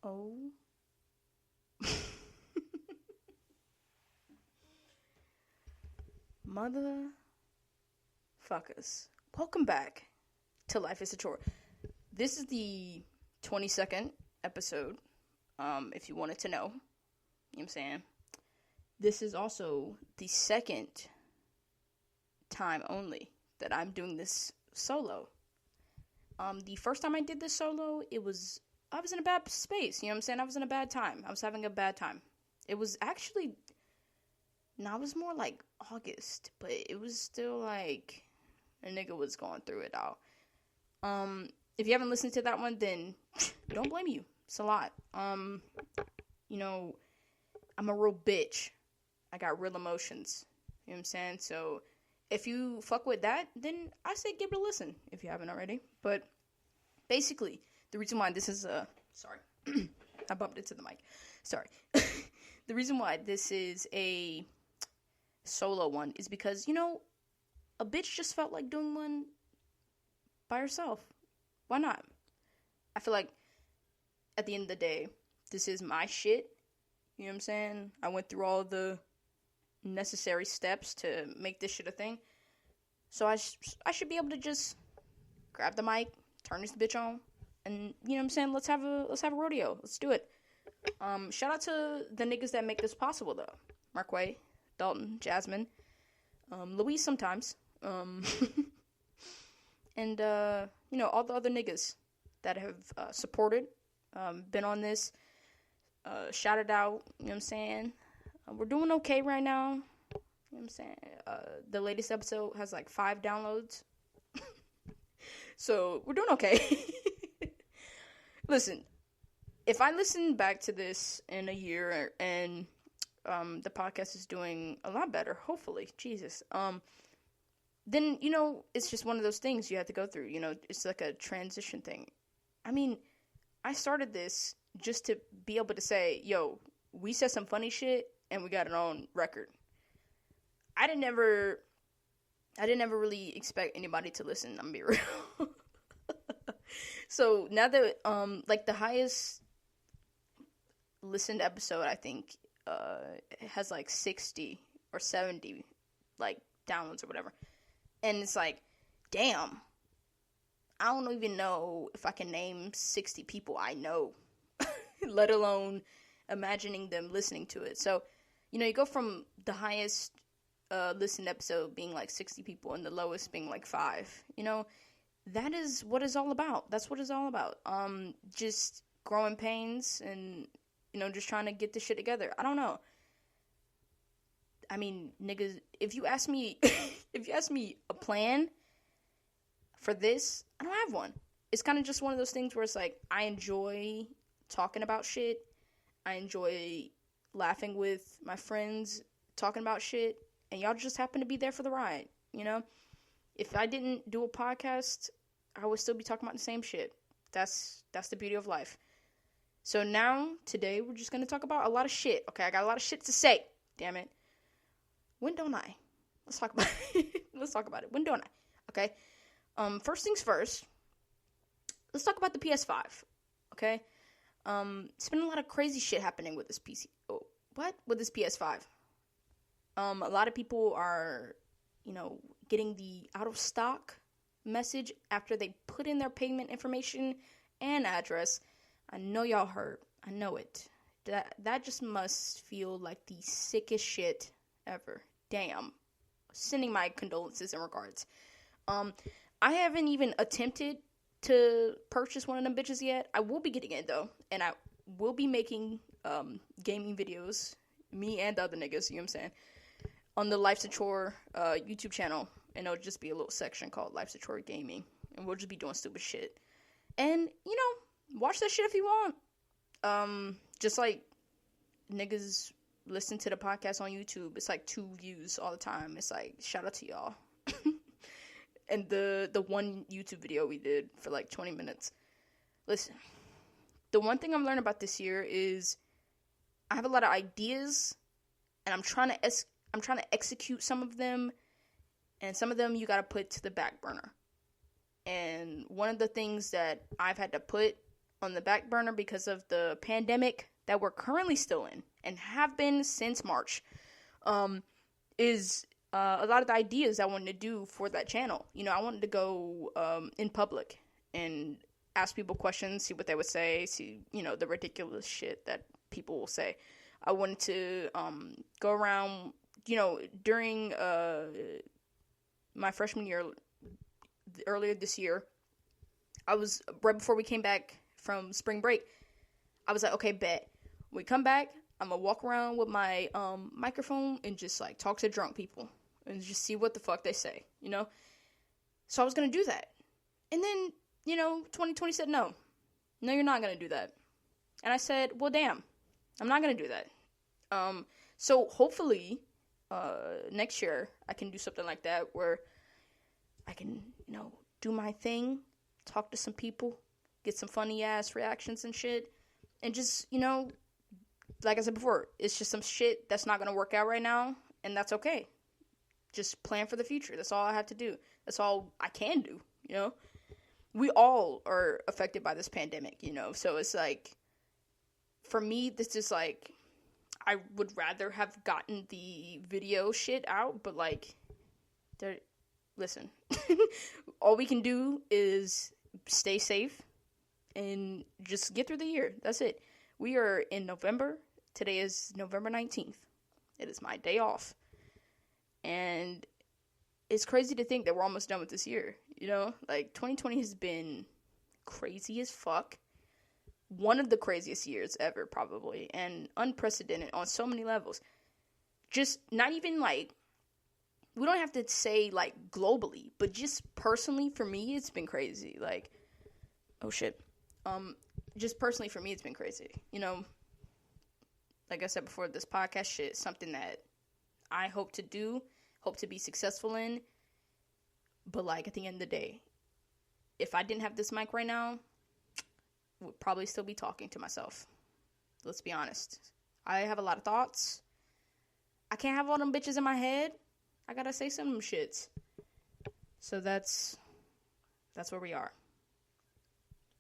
Oh. Motherfuckers. Welcome back to Life is a Chore. This is the 22nd episode, if you wanted to know. You know what I'm saying? This is also the second time only that I'm doing this solo. The first time I did this solo, I was in a bad space, you know what I'm saying? I was in a bad time. I was having a bad time. It was actually, no, it was more like August, but it was still like a nigga was going through it all. If you haven't listened to that one, then don't blame you. It's a lot. You know, I'm a real bitch. I got real emotions. You know what I'm saying? So if you fuck with that, then I say give it a listen if you haven't already. But basically, the reason why this is sorry, I bumped into the mic. Sorry. The reason why this is a solo one is because, you know, a bitch just felt like doing one by herself. Why not? I feel like at the end of the day, this is my shit. You know what I'm saying? I went through all the necessary steps to make this shit a thing. So I should be able to just grab the mic, turn this bitch on, and you know what I'm saying? Let's have a rodeo. Let's do it. Shout out to the niggas that make this possible though. Markway, Dalton, Jasmine, Louise sometimes, and you know, all the other niggas that have supported, been on this, shouted out, you know what I'm saying? We're doing okay right now. You know what I'm saying? The latest episode has like 5 downloads. So, we're doing okay. Listen, if I listen back to this in a year and the podcast is doing a lot better, hopefully, Jesus, then, you know, it's just one of those things you have to go through. You know, it's like a transition thing. I mean, I started this just to be able to say, yo, we said some funny shit and we got it on record. I didn't ever really expect anybody to listen, I'm gonna be real. So now that like the highest listened episode, I think has like 60 or 70 like downloads or whatever. And it's like, damn, I don't even know if I can name 60 people I know, let alone imagining them listening to it. So, you know, you go from the highest listened episode being like 60 people and the lowest being like 5. You know, that is what it's all about. That's what it's all about. Just growing pains and, you know, just trying to get this shit together. I don't know. I mean, niggas, if you ask me, a plan for this, I don't have one. It's kind of just one of those things where it's like, I enjoy talking about shit. I enjoy laughing with my friends, talking about shit, and y'all just happen to be there for the ride, you know? If I didn't do a podcast, I would still be talking about the same shit. That's the beauty of life. So now, today, we're just going to talk about a lot of shit, okay? I got a lot of shit to say, damn it. When don't I? Let's talk about it. Let's talk about it. When don't I? Okay? First things first, let's talk about the PS5, okay? It's been a lot of crazy shit happening with this PC. Oh, what? With this PS5. A lot of people are, you know, getting the out of stock message after they put in their payment information and address. I know y'all heard. I know it. That just must feel like the sickest shit ever. Damn. Sending my condolences and regards. I haven't even attempted to purchase one of them bitches yet. I will be getting it though, and I will be making gaming videos, me and the other niggas, you know what I'm saying, on the Life's a Chore YouTube channel, and it'll just be a little section called Life's a Chore Gaming, and we'll just be doing stupid shit. And, you know, watch that shit if you want. Just like niggas listen to the podcast on YouTube, it's like 2 views all the time. It's like, shout out to y'all. And the one YouTube video we did for like 20 minutes. Listen, the one thing I'm learning about this year is I have a lot of ideas, and I'm trying to execute some of them, and some of them you gotta put to the back burner. And one of the things that I've had to put on the back burner because of the pandemic that we're currently still in and have been since March, is a lot of the ideas I wanted to do for that channel. You know, I wanted to go in public and ask people questions, see what they would say, see, you know, the ridiculous shit that people will say. I wanted to go around, you know, during my freshman year, earlier this year, I was, right before we came back from spring break, I was like, okay, bet. When we come back, I'm going to walk around with my microphone and just, like, talk to drunk people and just see what the fuck they say, you know? So I was going to do that. And then, you know, 2020 said, no, you're not going to do that. And I said, well, damn, I'm not going to do that. So hopefully, next year, I can do something like that where I can, you know, do my thing, talk to some people, get some funny-ass reactions and shit, and just, you know, like I said before, it's just some shit that's not going to work out right now, and that's okay. Just plan for the future. That's all I have to do. That's all I can do, you know? We all are affected by this pandemic, you know? So it's like, for me, this is like, I would rather have gotten the video shit out, but like, listen, all we can do is stay safe and just get through the year. That's it. We are in November. Today is November 19th. It is my day off. And it's crazy to think that we're almost done with this year, you know? Like, 2020 has been crazy as fuck. One of the craziest years ever, probably, and unprecedented on so many levels. Just not even, like, we don't have to say, like, globally, but just personally, for me, it's been crazy. Like, oh, shit. Just personally, for me, it's been crazy. You know, like I said before, this podcast shit is something that I hope to do, hope to be successful in, but, like, at the end of the day, if I didn't have this mic right now, I would probably still be talking to myself. Let's be honest. I have a lot of thoughts. I can't have all them bitches in my head. I gotta say some of them shits. So that's where we are.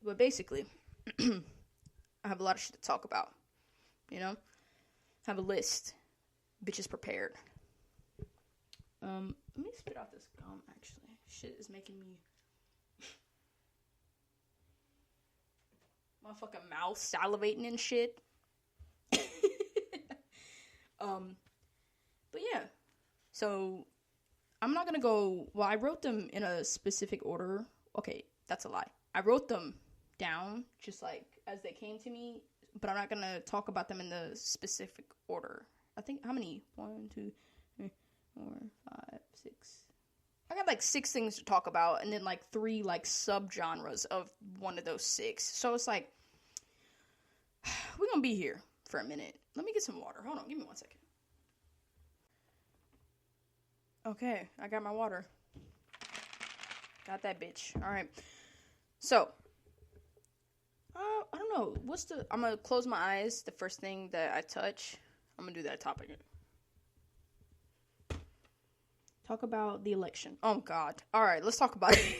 But basically, I have a lot of shit to talk about. You know? I have a list. Bitches prepared. Let me spit out this gum, actually. Shit is making me... my fucking mouth salivating and shit. But yeah. So, I'm not gonna go... Well, I wrote them in a specific order. Okay, that's a lie. I wrote them down, just like, as they came to me, but I'm not gonna talk about them in the specific order. I think, how many? 1, 2, 3, 4, 5, 6. I got, like, 6 things to talk about, and then, like, 3, like, subgenres of one of those 6. So, it's like, we're gonna be here for a minute. Let me get some water. Hold on, give me 1 second. Okay, I got my water. Got that bitch. Alright. So, I don't know. I'm gonna close my eyes. The first thing that I touch, I'm gonna do that topic. Talk about the election. Oh, God. Alright, let's talk about it.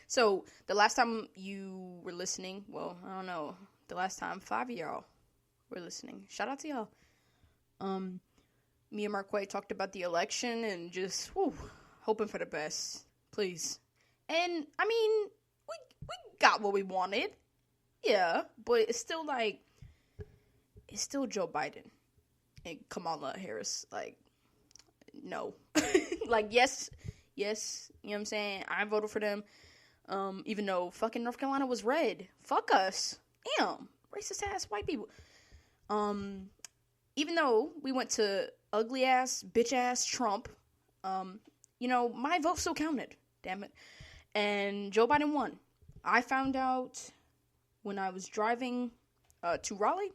So, the last time you were listening, well, I don't know. The last time 5 of y'all were listening. Shout out to y'all. Me and Marquay talked about the election and just, hoping for the best. Please. And, I mean, we got what we wanted. Yeah, but it's still, like, it's still Joe Biden and Kamala Harris. Like, no. Like, yes, you know what I'm saying? I voted for them, even though fucking North Carolina was red. Fuck us. Damn. Racist-ass white people. Even though we went to ugly-ass, bitch-ass Trump, you know, my vote still counted. Damn it. And Joe Biden won. I found out when I was driving to Raleigh,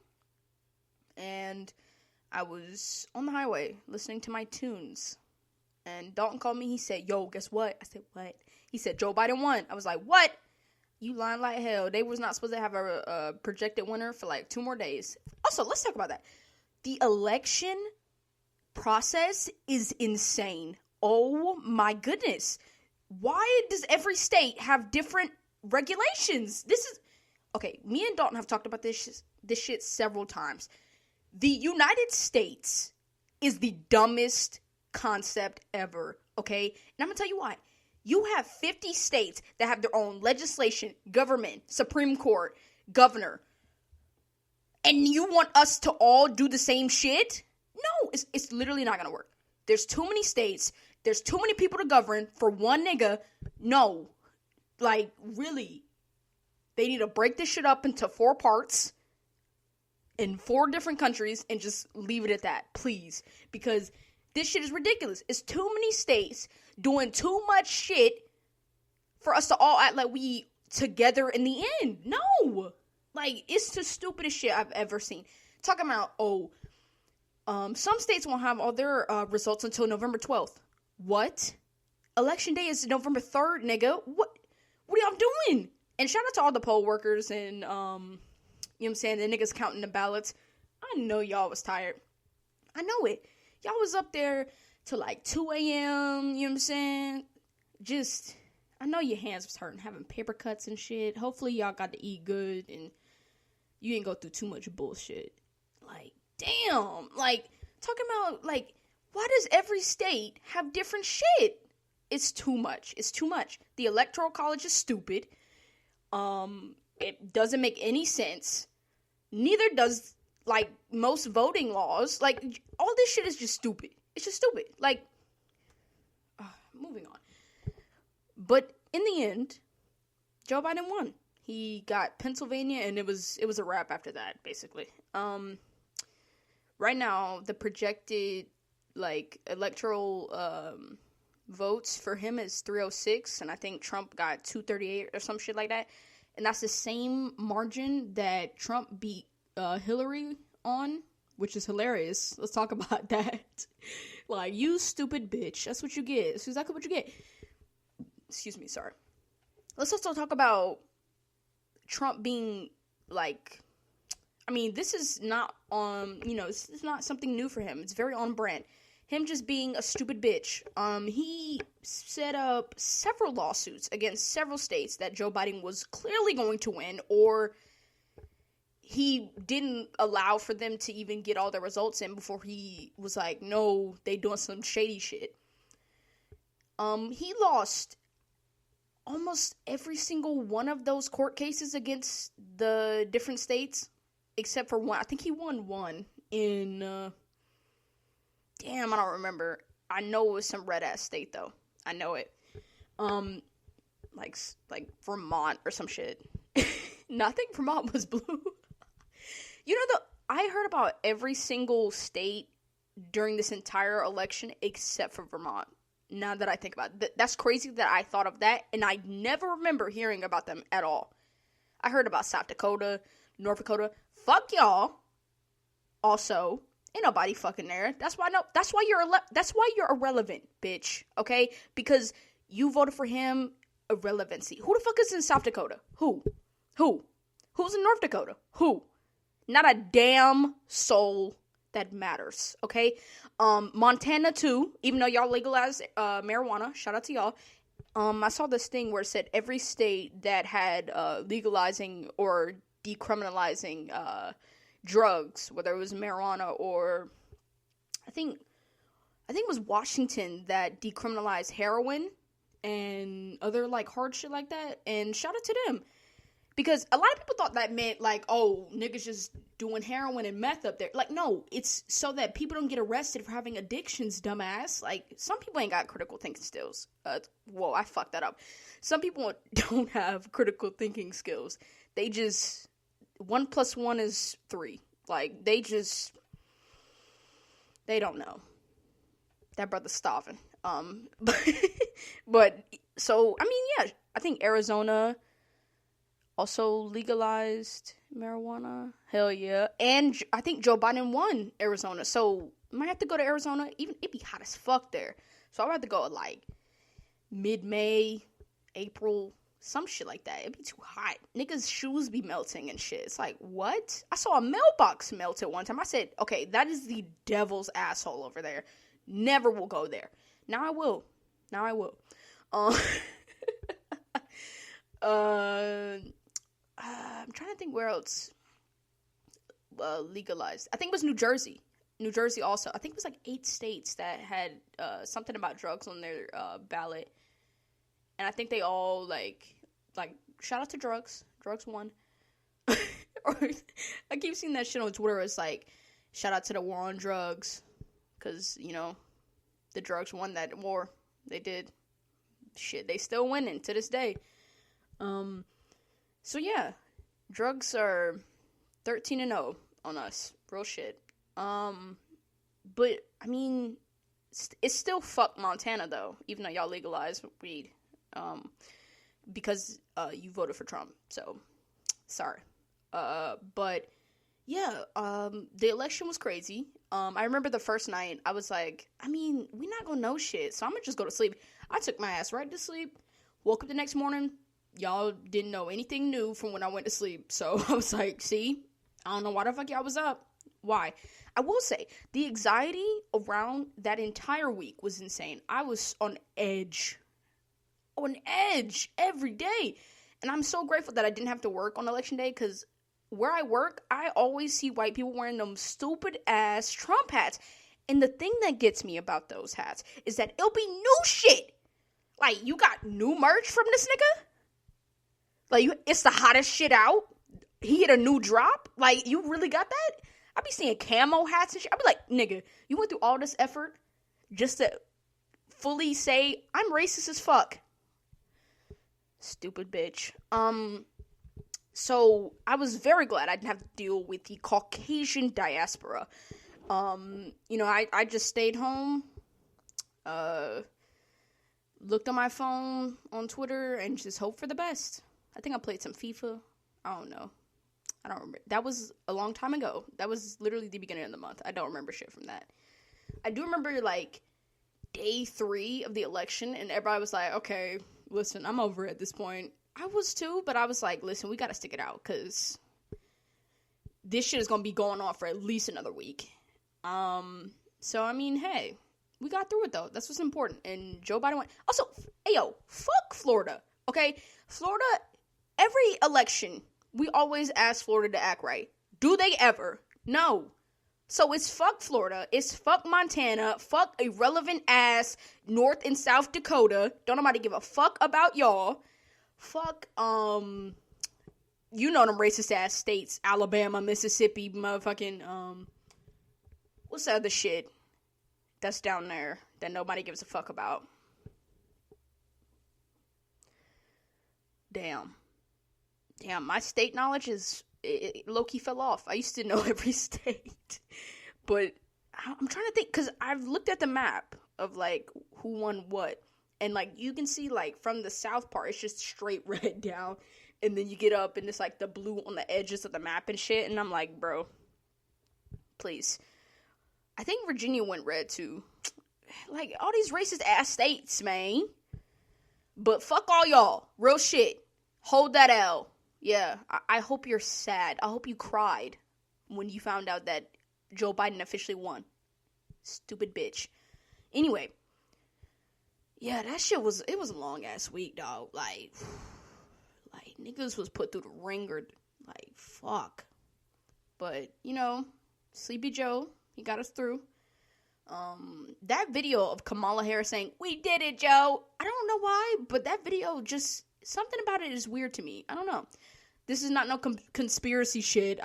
and I was on the highway listening to my tunes, and Dalton called me. He said, yo, guess what? I said, what? He said, Joe Biden won. I was like, what? You lying like hell. They was not supposed to have a projected winner for like 2 more days. Also, let's talk about that. The election process is insane. Oh my goodness. Why does every state have different regulations? This is, okay, me and Dalton have talked about this shit several times. The United States is the dumbest concept ever, okay? And I'm gonna tell you why. You have 50 states that have their own legislation, government, Supreme Court, governor, and you want us to all do the same shit? No, it's literally not gonna work. There's too many states. There's too many people to govern for one nigga. No. Like, really. They need to break this shit up into 4 parts in 4 different countries and just leave it at that, please. Because this shit is ridiculous. It's too many states doing too much shit for us to all act like we together in the end. No. Like, it's the stupidest shit I've ever seen. Talking about, some states won't have all their results until November 12th. What? Election day is November 3rd, nigga. What are y'all doing? And shout out to all the poll workers and, you know what I'm saying, the niggas counting the ballots. I know y'all was tired. I know it. Y'all was up there till like 2 a.m., you know what I'm saying? Just, I know your hands was hurting, having paper cuts and shit. Hopefully y'all got to eat good and you didn't go through too much bullshit. Like, damn. Like, talking about, like, why does every state have different shit? It's too much. It's too much. The Electoral College is stupid. It doesn't make any sense. Neither does, like, most voting laws. Like, all this shit is just stupid. It's just stupid. Like, moving on. But in the end, Joe Biden won. He got Pennsylvania, and it was a wrap after that, basically. Right now, the projected, like, electoral, votes for him is 306, and I think Trump got 238 or some shit like that. And that's the same margin that Trump beat Hillary on, which is hilarious. Let's talk about that. Like, you stupid bitch. That's what you get. That's exactly what you get. Excuse me, sorry. Let's also talk about Trump being, like, I mean, this is not this is not something new for him. It's very on brand. Him just being a stupid bitch. He set up several lawsuits against several states that Joe Biden was clearly going to win, or he didn't allow for them to even get all the results in before he was like, no, they doing some shady shit. He lost almost every single one of those court cases against the different states, except for one. I think he won one in, damn, I don't remember. I know it was some red-ass state, though. I know it. Like Vermont or some shit. No, I think Vermont was blue. I heard about every single state during this entire election except for Vermont. Now that I think about it. That's crazy that I thought of that, and I never remember hearing about them at all. I heard about South Dakota, North Dakota. Fuck y'all. Also, ain't nobody fucking there. That's why you're irrelevant, bitch. Okay? Because you voted for him. Irrelevancy. Who the fuck is in South Dakota? Who? Who's in North Dakota? Who? Not a damn soul that matters. Okay? Montana too. Even though y'all legalized marijuana, shout out to y'all. I saw this thing where it said every state that had legalizing or decriminalizing drugs, whether it was marijuana or I think it was Washington that decriminalized heroin and other like hard shit like that, and shout out to them. Because a lot of people thought that meant like, oh, niggas just doing heroin and meth up there. Like, no, it's so that people don't get arrested for having addictions, dumbass. Like, some people ain't got critical thinking skills. Whoa, I fucked that up. Some people don't have critical thinking skills. They just 1 + 1 is 3. Like, they don't know. That brother's starving. But, so, I mean, yeah, I think Arizona also legalized marijuana. Hell yeah. And I think Joe Biden won Arizona. So, I might have to go to Arizona. Even, it'd be hot as fuck there. So, I'd rather go like mid-May, April, some shit like that. It'd be too hot. Niggas' shoes be melting and shit. It's like, what? I saw a mailbox melt at one time. I said, okay, that is the devil's asshole over there. Never will go there. Now I will. I'm trying to think where else legalized. I think it was New Jersey. New Jersey also. I think it was like 8 states that had something about drugs on their ballot. And I think they all, like, shout out to drugs. Drugs won. Or, I keep seeing that shit on Twitter. It's like, shout out to the war on drugs. Because, you know, the drugs won that war. They did. Shit, they still winning to this day. So, yeah. Drugs are 13-0 on us. Real shit. But, I mean, it's still fuck Montana, though. Even though y'all legalize weed. Because, you voted for Trump. So, sorry. But, yeah, the election was crazy. I remember the first night, I was like, I mean, we not gonna know shit, so I'm gonna just go to sleep. I took my ass right to sleep, woke up the next morning, y'all didn't know anything new from when I went to sleep, so I was like, see, I don't know why the fuck y'all was up. Why? I will say, the anxiety around that entire week was insane. I was on edge every day, and I'm so grateful that I didn't have to work on election day, because where I work, I always see white people wearing them stupid ass Trump hats. And the thing that gets me about those hats is that it'll be new shit. Like, you got new merch from this nigga? Like, it's the hottest shit out? He hit a new drop? Like, you really got that? I be seeing camo hats and shit. I be like, nigga, you went through all this effort just to fully say, I'm racist as fuck. Stupid bitch. So, I was very glad I didn't have to deal with the Caucasian diaspora. You know, I just stayed home, looked on my phone, on Twitter, and just hoped for the best. I think I played some FIFA. I don't know. I don't remember. That was a long time ago. That was literally the beginning of the month. I don't remember shit from that. I do remember, like, day 3 of the election, and everybody was like, okay, listen, I'm over it at this point. I was too, but I was like, listen, we gotta stick it out, because this shit is gonna be going on for at least another week. So, I mean, hey, we got through it, though. That's what's important, and Joe Biden went. Also, ayo, fuck Florida, okay? Florida, every election, we always ask Florida to act right. Do they ever? No. So, it's fuck Florida, it's fuck Montana, fuck irrelevant ass North and South Dakota. Don't nobody give a fuck about y'all. Fuck, you know them racist ass states, Alabama, Mississippi, motherfucking, what's the other shit that's down there that nobody gives a fuck about? Damn, my state knowledge it low-key fell off. I used to know every state, but I'm trying to think, because I've looked at the map of, like, who won what. And, like, you can see, like, from the south part, it's just straight red down. And then you get up, and it's, like, the blue on the edges of the map and shit. And I'm like, bro, please. I think Virginia went red, too. Like, all these racist-ass states, man. But fuck all y'all. Real shit. Hold that L. Yeah, I hope you're sad. I hope you cried when you found out that Joe Biden officially won. Stupid bitch. Anyway. Yeah, that shit was a long-ass week, dog. Like, niggas was put through the ringer. Like, fuck. But, you know, Sleepy Joe, he got us through. That video of Kamala Harris saying, we did it, Joe. I don't know why, but that video just, something about it is weird to me. I don't know. This is not no conspiracy shit.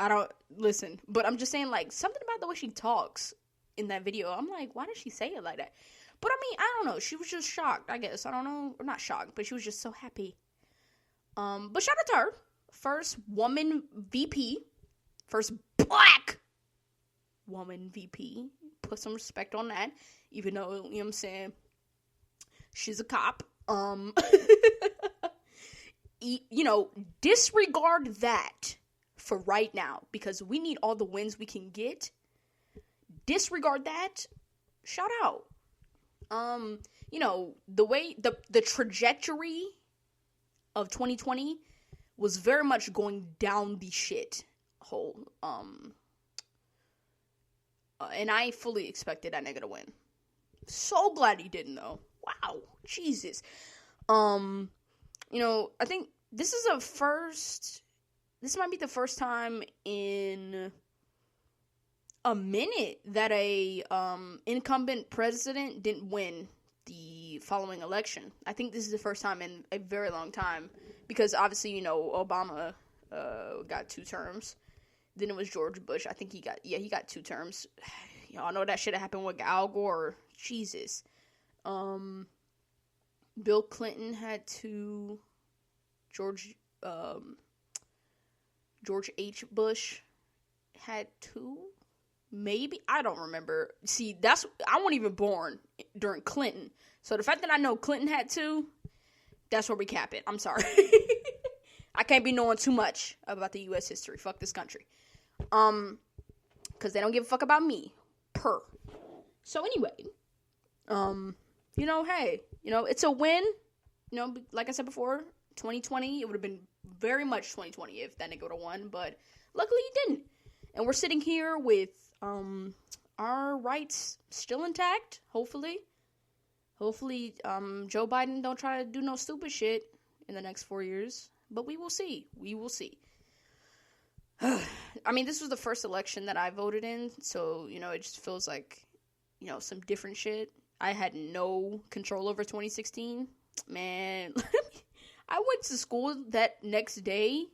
Listen. But I'm just saying, like, something about the way she talks in that video. I'm like, why did she say it like that? But, I mean, I don't know. She was just shocked, I guess. I don't know. Or not shocked, but she was just so happy. But shout out to her. First woman VP. First black woman VP. Put some respect on that. Even though, you know what I'm saying, she's a cop. You know, disregard that for right now. Because we need all the wins we can get. Disregard that. Shout out. You know, the way, the trajectory of 2020 was very much going down the shit hole. And I fully expected that nigga to win. So glad he didn't, though. Wow. Jesus. You know, I think this is a first this might be the first time in a minute that a incumbent president didn't win the following election. I think this is the first time in a very long time, because obviously, you know, Obama got 2 terms. Then it was George Bush. I think he got 2 terms. Y'all know that shit happened with Al Gore. Jesus. Bill Clinton had 2. George H. Bush had 2. Maybe, I don't remember. See, I wasn't even born during Clinton. So the fact that I know Clinton had 2, that's where we cap it. I'm sorry. I can't be knowing too much about the U.S. history. Fuck this country. Because they don't give a fuck about me. So anyway, you know, hey, you know, it's a win. You know, like I said before, 2020, it would have been very much 2020 if that nigga would have won, but luckily he didn't. And we're sitting here with our rights still intact, hopefully. Hopefully, Joe Biden don't try to do no stupid shit in the next 4 years. But we will see. We will see. I mean, this was the first election that I voted in, so, you know, it just feels like, you know, some different shit. I had no control over 2016. Man, I went to school that next day.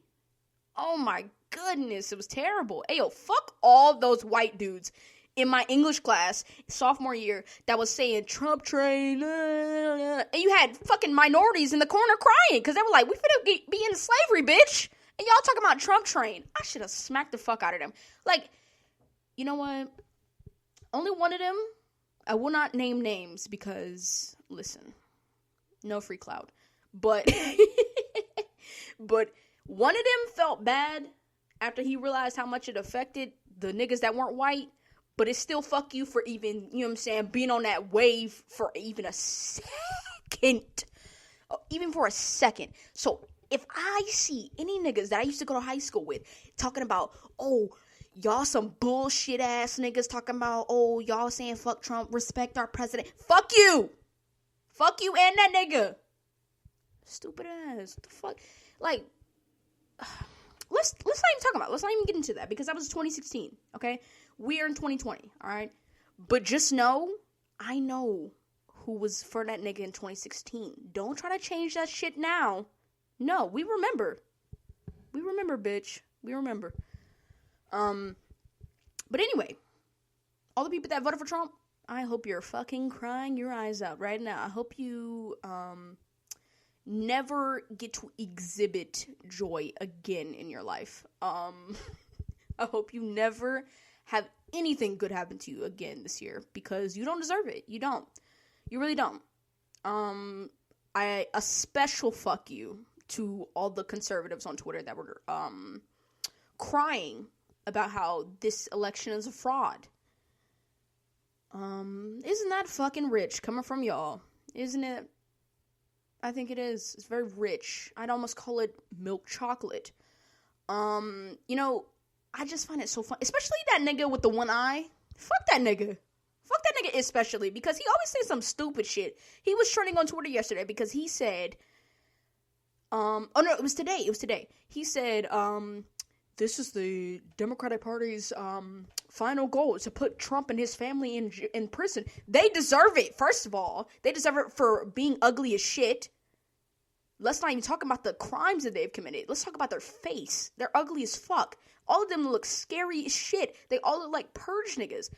Oh my goodness, it was terrible. Ayo, fuck all those white dudes in my English class sophomore year that was saying Trump train, and you had fucking minorities in the corner crying because they were like, we finna be in slavery, bitch, and y'all talking about Trump train. I should have smacked the fuck out of them. Like, you know what? Only one of them, I will not name names because, listen, no free clout, but but one of them felt bad after he realized how much it affected the niggas that weren't white, but it's still fuck you for even, you know what I'm saying, being on that wave for even a second. Even for a second. So, if I see any niggas that I used to go to high school with talking about, oh, y'all some bullshit ass niggas talking about, oh, y'all saying fuck Trump, respect our president. Fuck you! Fuck you and that nigga. Stupid ass. What the fuck? Like, let's not even talk about it. Let's not even get into that because that was 2016, okay? We are in 2020, alright? But just know, I know who was for that nigga in 2016. Don't try to change that shit now. No, we remember. We remember, bitch. We remember. But anyway, all the people that voted for Trump, I hope you're fucking crying your eyes out right now. I hope you, never get to exhibit joy again in your life. I hope you never have anything good happen to you again this year because you don't deserve it. You don't. You really don't. A special fuck you to all the conservatives on Twitter that were crying about how this election is a fraud. Isn't that fucking rich coming from y'all? Isn't it? I think it is. It's very rich. I'd almost call it milk chocolate. You know, I just find it so fun. Especially that nigga with the one eye. Fuck that nigga. Fuck that nigga especially. Because he always says some stupid shit. He was trending on Twitter yesterday because he said, oh no, it was today. It was today. He said, this is the Democratic Party's, final goal is to put Trump and his family in prison. They deserve it, first of all. They deserve it for being ugly as shit. Let's not even talk about the crimes that they've committed. Let's talk about their face. They're ugly as fuck. All of them look scary as shit. They all look like purge niggas.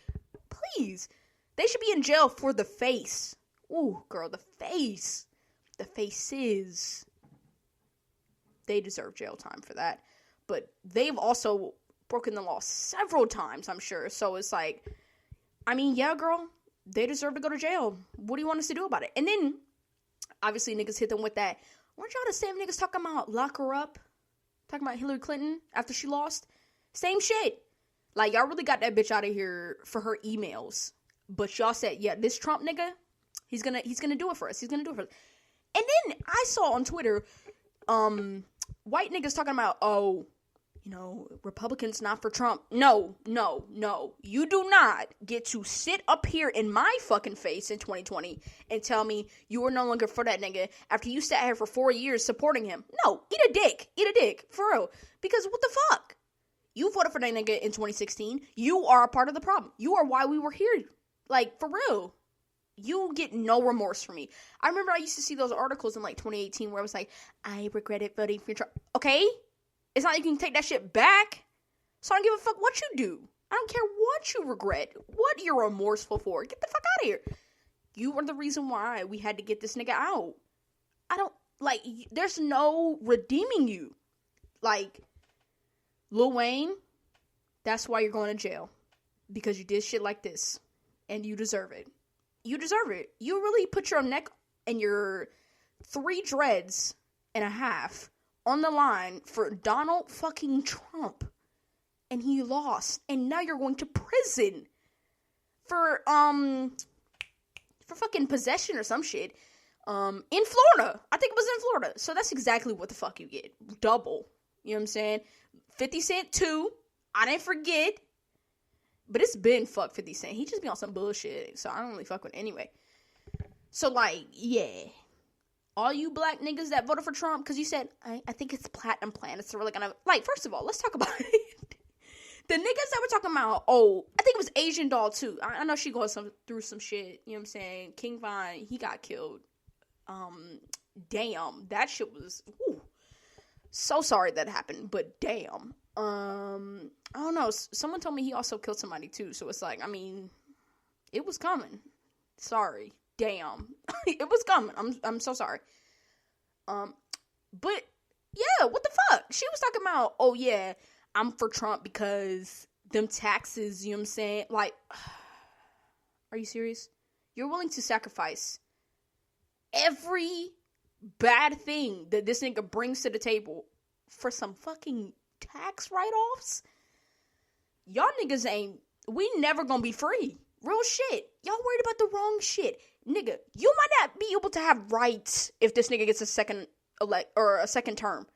Please. They should be in jail for the face. Ooh, girl, the face. The faces. They deserve jail time for that. But they've also broken the law several times, I'm sure. So it's like, I mean, yeah, girl, they deserve to go to jail. What do you want us to do about it? And then, obviously, niggas hit them with that. Weren't y'all the same niggas talking about lock her up? Talking about Hillary Clinton after she lost? Same shit. Like, y'all really got that bitch out of here for her emails. But y'all said, yeah, this Trump nigga, he's gonna do it for us. He's gonna do it for us. And then I saw on Twitter, white niggas talking about, oh, Republicans not for Trump. No. You do not get to sit up here in my fucking face in 2020 and tell me you are no longer for that nigga after you sat here for 4 years supporting him. No, eat a dick, for real. Because what the fuck? You voted for that nigga in 2016. You are a part of the problem. You are why we were here. Like, for real. You get no remorse from me. I remember I used to see those articles in, 2018 where I was like, I regretted voting for Trump. Okay? It's not like you can take that shit back. So I don't give a fuck what you do. I don't care what you regret. What you're remorseful for. Get the fuck out of here. You are the reason why we had to get this nigga out. There's no redeeming you. Lil Wayne, that's why you're going to jail. Because you did shit like this. And you deserve it. You deserve it. You really put your neck and your 3 dreads and a half on the line for Donald fucking Trump. And he lost. And now you're going to prison. For fucking possession or some shit. In Florida. I think it was in Florida. So that's exactly what the fuck you get. Double. You know what I'm saying? 50 Cent too. I didn't forget. But it's been fuck 50 Cent. He just be on some bullshit. So I don't really fuck with it anyway. So yeah. All you black niggas that voted for Trump, because you said, I think it's platinum plan. It's really gonna, first of all, let's talk about it. The niggas that were talking about, I think it was Asian Doll too. I know she goes through some shit. You know what I'm saying? King Von, he got killed. Damn. That shit was, so sorry that happened, but damn. I don't know. Someone told me he also killed somebody too. So it's it was coming. Sorry. Damn. It was coming. I'm so sorry. But yeah, what the fuck? She was talking about, I'm for Trump because them taxes, you know what I'm saying? Are you serious? You're willing to sacrifice every bad thing that this nigga brings to the table for some fucking tax write-offs? Y'all niggas we never gonna be free. Real shit. Y'all worried about the wrong shit. Nigga, you might not be able to have rights if this nigga gets a second term.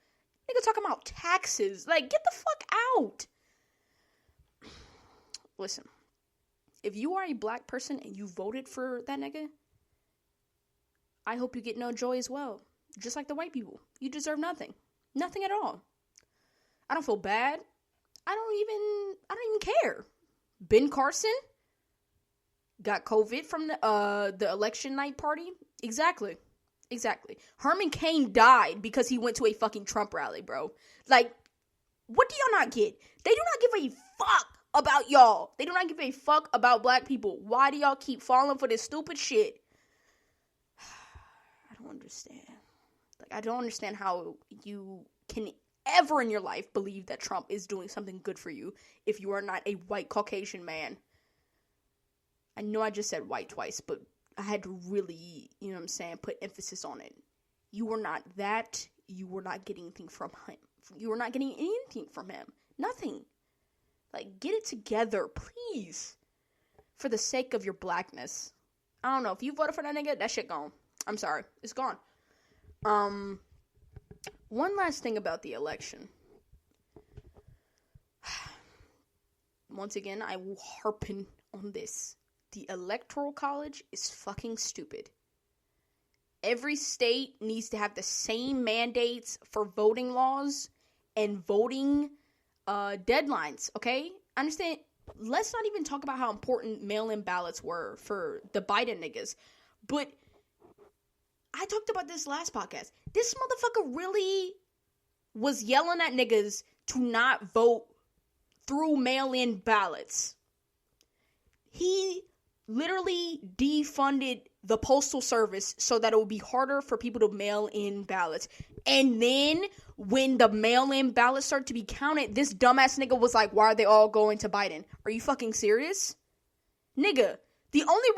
Nigga talking about taxes. Get the fuck out. Listen. If you are a black person and you voted for that nigga, I hope you get no joy as well. Just like the white people. You deserve nothing. Nothing at all. I don't feel bad. I don't even care. Ben Carson got COVID from the election night party. Exactly. Herman Cain died because he went to a fucking Trump rally, bro. What do y'all not get? They do not give a fuck about y'all. They do not give a fuck about black people. Why do y'all keep falling for this stupid shit? I don't understand. I don't understand how you can ever in your life believe that Trump is doing something good for you if you are not a white Caucasian man. I know I just said white twice, but I had to really, you know what I'm saying, put emphasis on it. You were not that. You were not getting anything from him. You were not getting anything from him. Nothing. Get it together, please. For the sake of your blackness. I don't know. If you voted for that nigga, that shit gone. I'm sorry. It's gone. One last thing about the election. Once again, I will harpen on this. The Electoral College is fucking stupid. Every state needs to have the same mandates for voting laws and voting deadlines, okay? Understand? Let's not even talk about how important mail-in ballots were for the Biden niggas. But I talked about this last podcast. This motherfucker really was yelling at niggas to not vote through mail-in ballots. He literally defunded the postal service so that it would be harder for people to mail in ballots. And then when the mail-in ballots started to be counted, this dumbass nigga was like, why are they all going to Biden? Are you fucking serious? Nigga, the only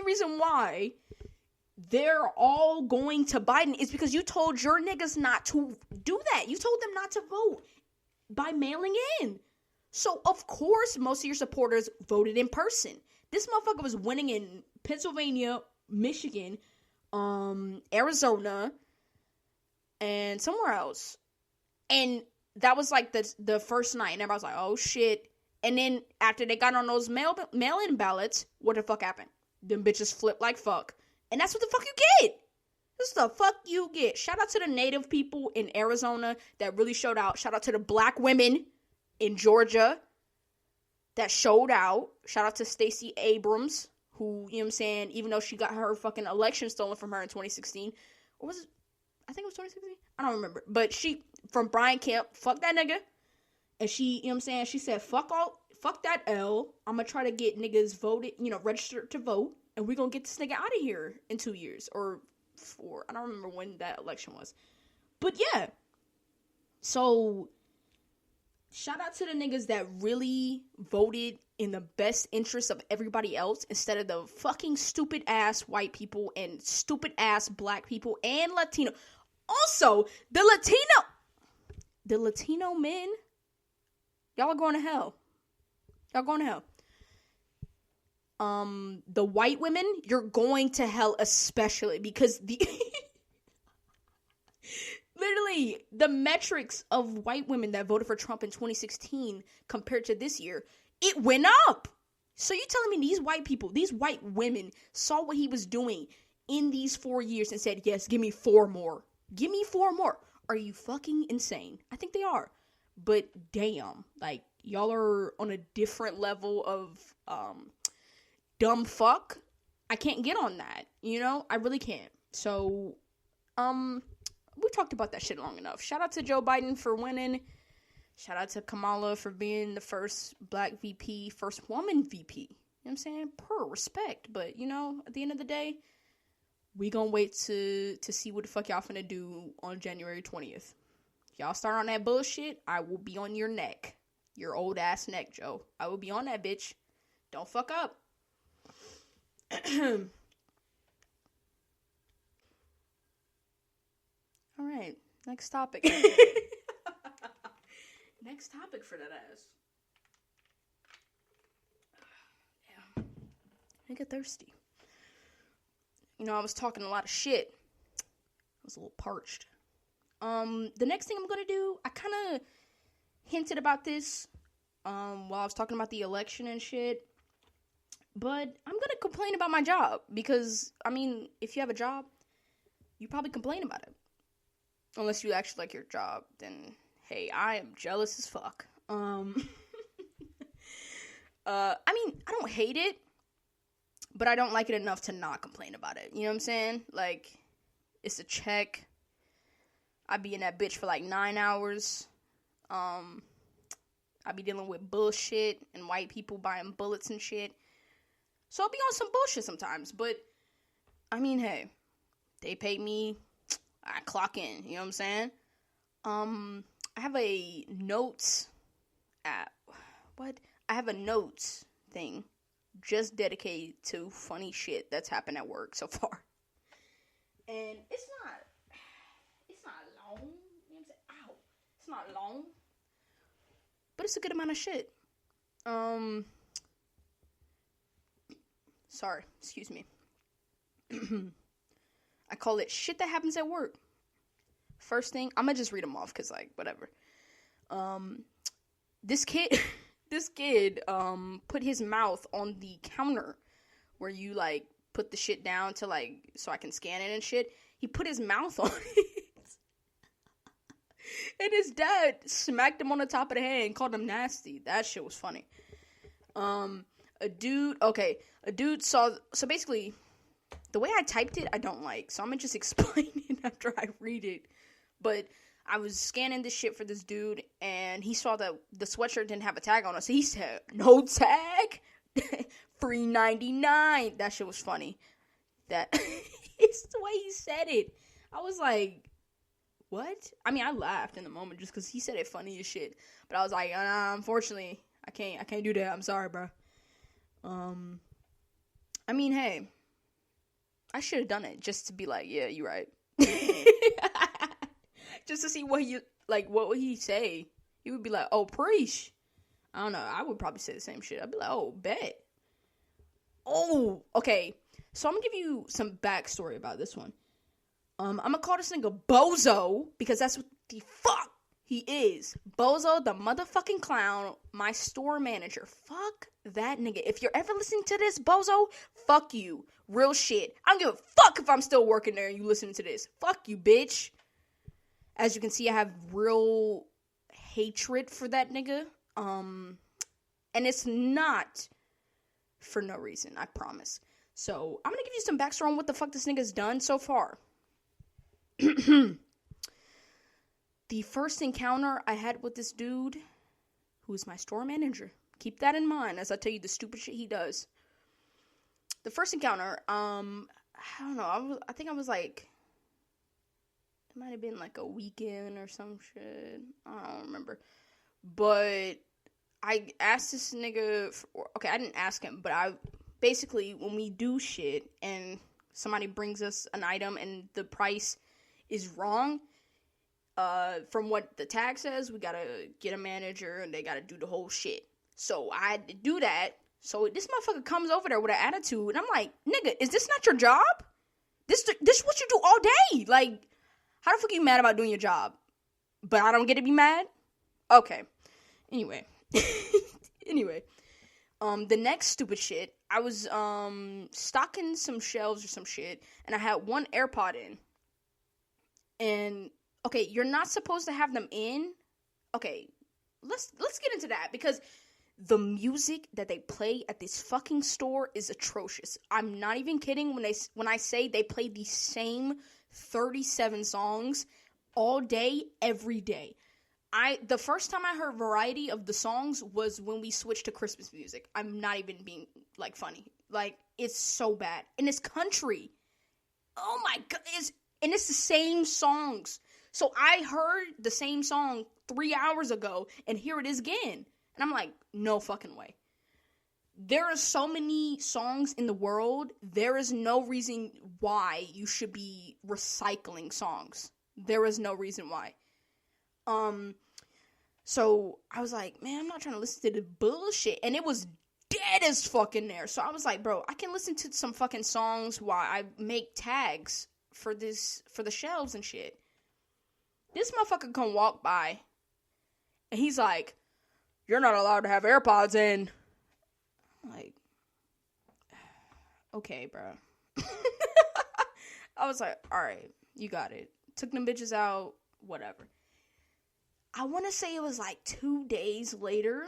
reason why they're all going to Biden is because you told your niggas not to do that. You told them not to vote by mailing in. So, of course, most of your supporters voted in person. This motherfucker was winning in Pennsylvania, Michigan, Arizona, and somewhere else. And that was like the first night, and everybody was like, oh shit. And then after they got on those mail-in ballots, what the fuck happened? Them bitches flipped like fuck. And that's what the fuck you get. This is the fuck you get. Shout out to the native people in Arizona that really showed out. Shout out to the black women in Georgia that showed out. Shout out to Stacey Abrams, who, you know what I'm saying, even though she got her fucking election stolen from her in 2016. Or was it? I think it was 2016. I don't remember. But she, from Brian Kemp, fuck that nigga. And she, you know what I'm saying, she said, fuck that L. I'm going to try to get niggas voted, registered to vote. And we're going to get this nigga out of here in 2 years. Or 4. I don't remember when that election was. But yeah. So, shout out to the niggas that really voted in the best interest of everybody else instead of the fucking stupid ass white people and stupid ass black people and Latino. Also, the Latino men, y'all are going to hell. Y'all going to hell. The white women, you're going to hell especially because literally, the metrics of white women that voted for Trump in 2016 compared to this year, it went up. So you telling me these white people, these white women saw what he was doing in these 4 years and said, yes, give me 4 more. Give me 4 more. Are you fucking insane? I think they are. But damn, like, y'all are on a different level of dumb fuck. I can't get on that, I really can't. So, we talked about that shit long enough. Shout out to Joe Biden for winning. Shout out to Kamala for being the first black VP, first woman VP. You know what I'm saying? Per respect. But, at the end of the day, we gonna wait to see what the fuck y'all finna do on January 20th. If y'all start on that bullshit, I will be on your neck. Your old ass neck, Joe. I will be on that bitch. Don't fuck up. All right, next topic. Next topic for that ass. Yeah, I get thirsty. I was talking a lot of shit. I was a little parched. The next thing I'm gonna do, I kind of hinted about this while I was talking about the election and shit. But I'm gonna complain about my job because, if you have a job, you probably complain about it. Unless you actually like your job, then, hey, I am jealous as fuck. I don't hate it, but I don't like it enough to not complain about it. You know what I'm saying? Like, it's a check. I be in that bitch for like 9 hours. I be dealing with bullshit and white people buying bullets and shit. So I'll be on some bullshit sometimes, but, hey, they pay me, I clock in, you know what I'm saying? I have a notes app. What? I have a notes thing just dedicated to funny shit that's happened at work so far. And it's not long, you know what I'm saying? Ow. It's not long, but it's a good amount of shit. Sorry, excuse me. I call it shit that happens at work. First thing, I'm gonna just read them off, cause whatever. This kid put his mouth on the counter where you, put the shit down to, so I can scan it and shit. He put his mouth on it. And his dad smacked him on the top of the head and called him nasty. That shit was funny. A dude saw, so basically, the way I typed it, I don't like, so I'm gonna just explain it after I read it. But I was scanning this shit for this dude, and he saw that the sweatshirt didn't have a tag on it, so he said, no tag? Free 99. That shit was funny. It's the way he said it. I was like, what? I laughed in the moment just because he said it funny as shit. But I was like, unfortunately, I can't do that. I'm sorry, bro. Hey, I should have done it just to be like, yeah, you right. Just to see what would he say? He would be like, oh, preach. I don't know. I would probably say the same shit. I'd be like, oh, bet. Oh, okay. So I'm gonna give you some backstory about this one. I'm gonna call this nigga Bozo because that's what the fuck He is. Bozo the motherfucking clown, my store manager. Fuck that nigga. If you're ever listening to this, Bozo, fuck you. Real shit. I don't give a fuck if I'm still working there and you listening to this. Fuck you, bitch. As you can see, I have real hatred for that nigga. And it's not for no reason, I promise. So, I'm gonna give you some backstory on what the fuck this nigga's done so far. The first encounter I had with this dude, who's my store manager, keep that in mind as I tell you the stupid shit he does. The first encounter, I don't know, I think I was like, it might have been like a weekend or some shit, I don't remember, but I asked this nigga, okay, I didn't ask him, but I, basically, when we do shit, and somebody brings us an item, and the price is wrong, from what the tag says, we gotta get a manager, and they gotta do the whole shit. So, I had to do that. So, this motherfucker comes over there with an attitude, and I'm like, nigga, is this not your job? This is what you do all day. Like, how the fuck are you mad about doing your job? But I don't get to be mad? Okay. Anyway. The next stupid shit, I was, stocking some shelves or some shit, and I had one AirPod in. And, okay, you're not supposed to have them in. Okay, let's get into that, because the music that they play at this fucking store is atrocious. I'm not even kidding when I say they play the same 37 songs all day, every day. The first time I heard variety of the songs was when we switched to Christmas music. I'm not even being, like, funny. Like, it's so bad. And it's country. Oh my god, and it's the same songs. So I heard the same song 3 hours ago, and here it is again. And I'm like, no fucking way. There are so many songs in the world, there is no reason why you should be recycling songs. There is no reason why. So I was like, man, I'm not trying to listen to the bullshit. And it was dead as fuck in there. So I was like, bro, I can listen to some fucking songs while I make tags for the shelves and shit. This motherfucker come walk by, and he's like, you're not allowed to have AirPods in. I'm like, okay, bro. I was like, alright, you got it. Took them bitches out, whatever. I want to say it was like 2 days later.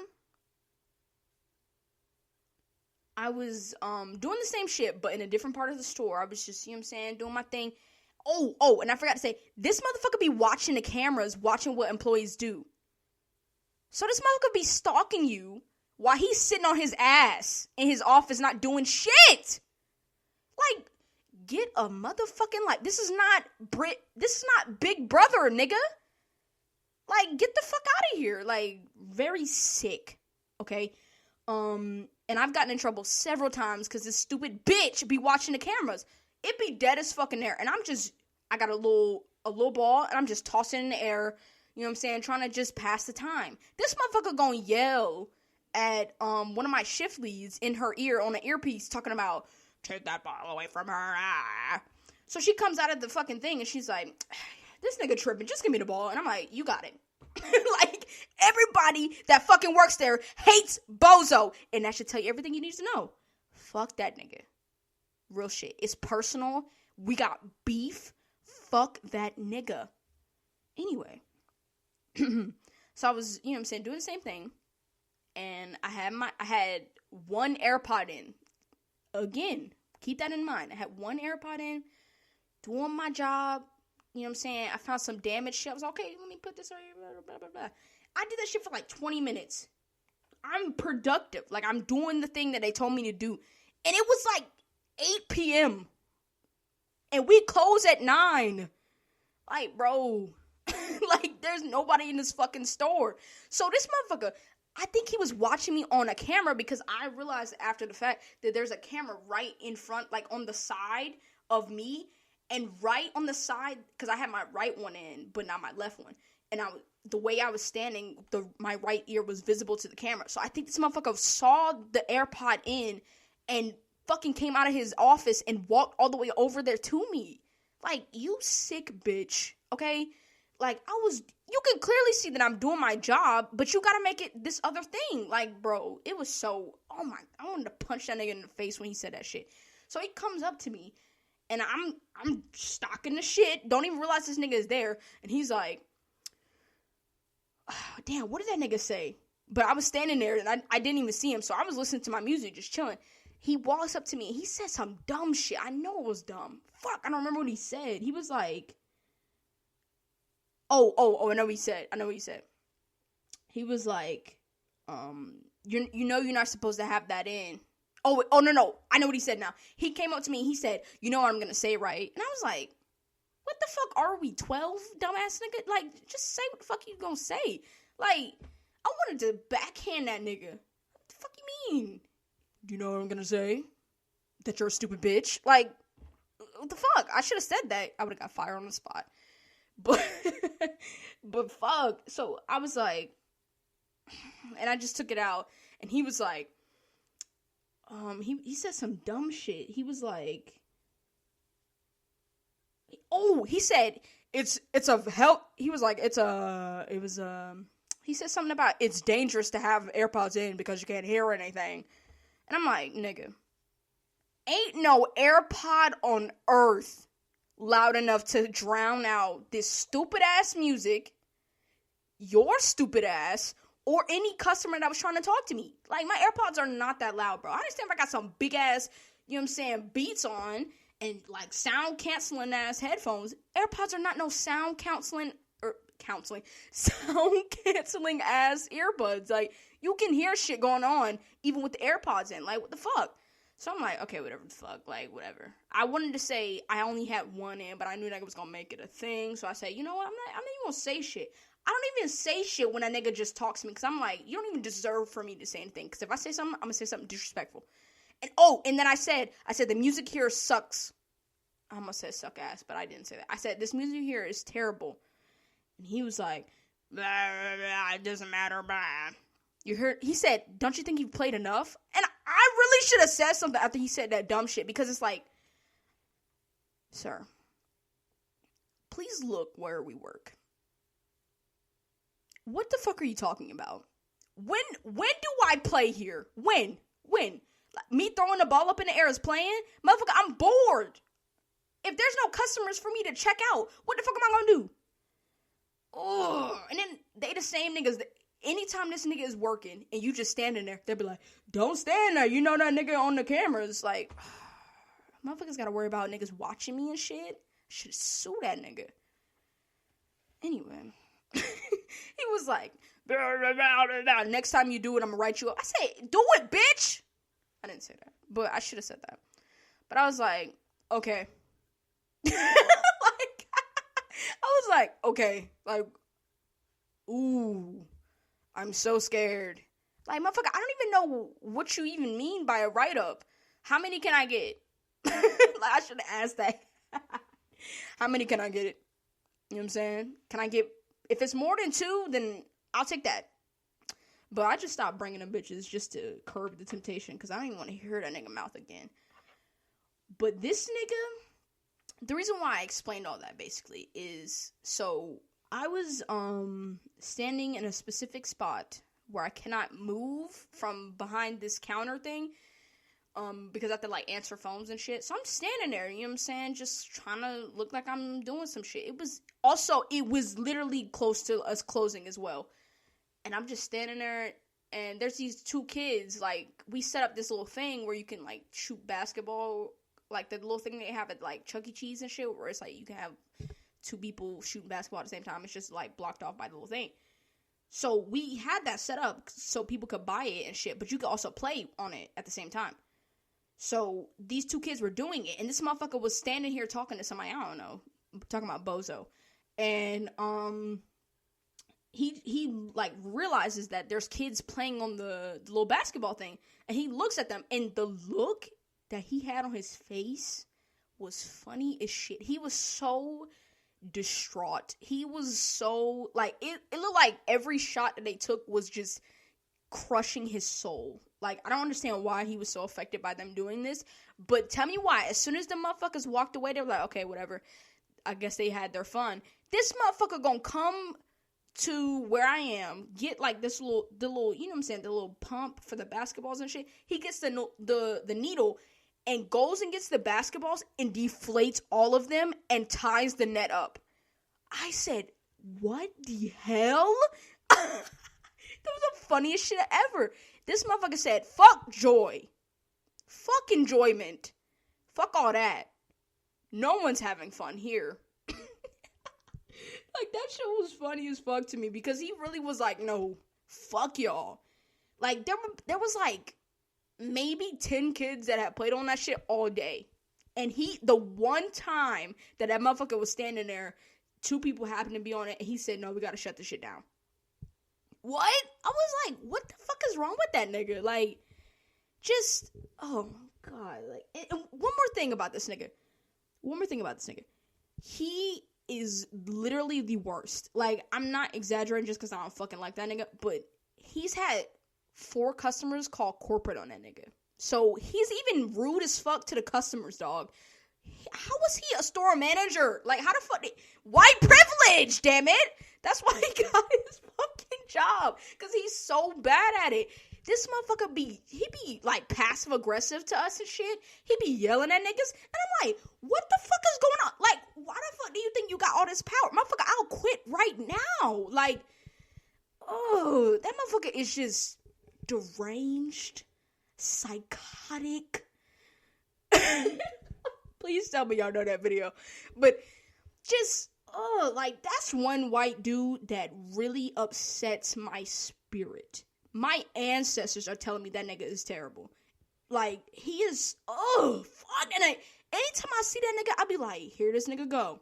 I was doing the same shit, but in a different part of the store. I was just, you know what I'm saying, doing my thing. Oh, and I forgot to say, this motherfucker be watching the cameras, watching what employees do. So this motherfucker be stalking you while he's sitting on his ass in his office not doing shit. Like, get a motherfucking life. This is not Big Brother, nigga. Like, get the fuck out of here. Like, very sick. Okay? And I've gotten in trouble several times because this stupid bitch be watching the cameras. It be dead as fucking there. And I got a little ball, and I'm just tossing in the air, you know what I'm saying, trying to just pass the time. This motherfucker gonna yell at one of my shift leads in her ear on the earpiece talking about, take that ball away from her. Ah. So she comes out of the fucking thing, and she's like, this nigga tripping, just give me the ball. And I'm like, you got it. Like, everybody that fucking works there hates Bozo. And that should tell you everything you need to know. Fuck that nigga. Real shit. It's personal. We got beef. Fuck that nigga. Anyway. So I was, you know what I'm saying, doing the same thing. And I had one AirPod in. Again, keep that in mind. I had one AirPod in, doing my job. You know what I'm saying? I found some damaged shit. I was like, okay, let me put this right here, blah, blah, blah. I did that shit for like 20 minutes. I'm productive. Like, I'm doing the thing that they told me to do. And it was like 8 p.m. And we close at 9. Like, bro. Like, there's nobody in this fucking store. So this motherfucker, I think he was watching me on a camera, because I realized after the fact that there's a camera right in front, like on the side of me. And right on the side, because I had my right one in, but not my left one. And the way I was standing, my right ear was visible to the camera. So I think this motherfucker saw the AirPod in and fucking came out of his office and walked all the way over there to me. Like, you sick bitch, okay? like, you can clearly see that I'm doing my job, but you gotta make it this other thing. Like, bro, it was so, oh my, I wanted to punch that nigga in the face when he said that shit. So he comes up to me, and I'm stalking the shit, don't even realize this nigga is there, and he's like, oh, damn, what did that nigga say? But I was standing there, and I didn't even see him, so I was listening to my music, just chilling. He walks up to me, and he said some dumb shit. I know it was dumb. Fuck, I don't remember what he said. He was like, oh, I know what he said. He was like, you know you're not supposed to have that in. Oh, no, I know what he said now. He came up to me, and he said, you know what I'm gonna say, right? And I was like, what the fuck are we, 12, dumbass nigga? Like, just say what the fuck you gonna say. Like, I wanted to backhand that nigga. What the fuck you mean? Do you know what I'm gonna say? That you're a stupid bitch? Like, what the fuck? I should have said that. I would have got fired on the spot. But fuck. So I was like, and I just took it out, and he was like, he said some dumb shit. He was like, he said it's a help. He was like, he said something about it's dangerous to have AirPods in because you can't hear anything. And I'm like, nigga, ain't no AirPod on earth loud enough to drown out this stupid ass music, your stupid ass, or any customer that was trying to talk to me. Like, my AirPods are not that loud, bro. I understand if I got some big ass, you know what I'm saying, beats on and like sound canceling ass headphones. AirPods are not no sound canceling ass earbuds. Like, you can hear shit going on even with the AirPods in. Like, what the fuck? So I'm like, okay, whatever the fuck, like, whatever. I wanted to say I only had one in, but I knew that was gonna make it a thing. So I said, you know what, I'm not even gonna say shit. I don't even say shit when a nigga just talks to me, because I'm like, you don't even deserve for me to say anything. Because if I say something, I'm gonna say something disrespectful. And then I said the music here sucks. I almost said suck ass, but I didn't say that. I said, this music here is terrible. And he was like, blah, blah, blah, it doesn't matter, blah. You heard? He said, don't you think you've played enough? And I really should have said something after he said that dumb shit, because it's like, sir, please look where we work. What the fuck are you talking about? When do I play here? When? Like, me throwing the ball up in the air is playing? Motherfucker, I'm bored. If there's no customers for me to check out, what the fuck am I gonna do? Ugh. And then they the same niggas that anytime this nigga is working and you just standing there, they'll be like, don't stand there. You know that nigga on the camera. It's like, motherfuckers gotta worry about niggas watching me and shit. Should sue that nigga. Anyway. He was like, blah, blah, blah, blah. Next time you do it, I'm gonna write you up. I say, do it, bitch. I didn't say that, but I should have said that. But I was like, okay. Like, I was like, okay. Like, ooh, I'm so scared. Like, motherfucker, I don't even know what you even mean by a write-up. How many can I get? Like, I should have asked that. How many can I get it? You know what I'm saying? Can I get, if it's more than 2, then I'll take that. But I just stopped bringing them bitches just to curb the temptation, because I don't even want to hear that nigga mouth again. But this nigga, the reason why I explained all that basically is, so I was standing in a specific spot where I cannot move from behind this counter thing, because I have to like answer phones and shit. So I'm standing there, you know what I'm saying, just trying to look like I'm doing some shit. It was literally close to us closing as well. And I'm just standing there, and there's these 2 kids, like, we set up this little thing where you can, like, shoot basketball, like, the little thing they have at, like, Chuck E. Cheese and shit, where it's, like, you can have 2 people shooting basketball at the same time. It's just, like, blocked off by the little thing. So we had that set up so people could buy it and shit, but you could also play on it at the same time. So these 2 kids were doing it, and this motherfucker was standing here talking to somebody, I don't know, talking about Bozo. And, he like realizes that there's kids playing on the little basketball thing, and he looks at them, and the look that he had on his face was funny as shit. He was so distraught. He was so, like, it looked like every shot that they took was just crushing his soul. Like, I don't understand why he was so affected by them doing this, but tell me why. As soon as the motherfuckers walked away, they were like, okay, whatever. I guess they had their fun. this motherfucker gonna come to where I am, get like the little, you know what I'm saying, the little pump for the basketballs and shit. He gets the needle and goes and gets the basketballs and deflates all of them and ties the net up. I said, what the hell? That was the funniest shit ever. This motherfucker said, fuck joy. Fuck enjoyment. Fuck all that. No one's having fun here. Like, that shit was funny as fuck to me because he really was like, no, fuck y'all. Like, there was like maybe 10 kids that had played on that shit all day. And the one time that motherfucker was standing there, 2 people happened to be on it, and he said, no, we gotta shut this shit down. What? I was like, what the fuck is wrong with that nigga? Like, just, oh my god. Like, and one more thing about this nigga. He is literally the worst. Like, I'm not exaggerating just because I don't fucking like that nigga, but he's had 4 customers call corporate on that nigga. So, he's even rude as fuck to the customers, dog. How was he a store manager? Like, how the fuck white privilege, damn it! That's why he got his fucking job. Because he's so bad at it. This motherfucker he be, like, passive-aggressive to us and shit. He be yelling at niggas. And I'm like, what the fuck is going on? Like, why the fuck do you think you got all this power? Motherfucker, I'll quit right now. Like, oh, that motherfucker is just deranged, psychotic. Please tell me y'all know that video. But just, like, that's one white dude that really upsets my spirit. My ancestors are telling me that nigga is terrible. Like, he is, fuck. And anytime I see that nigga, I be like, here this nigga go.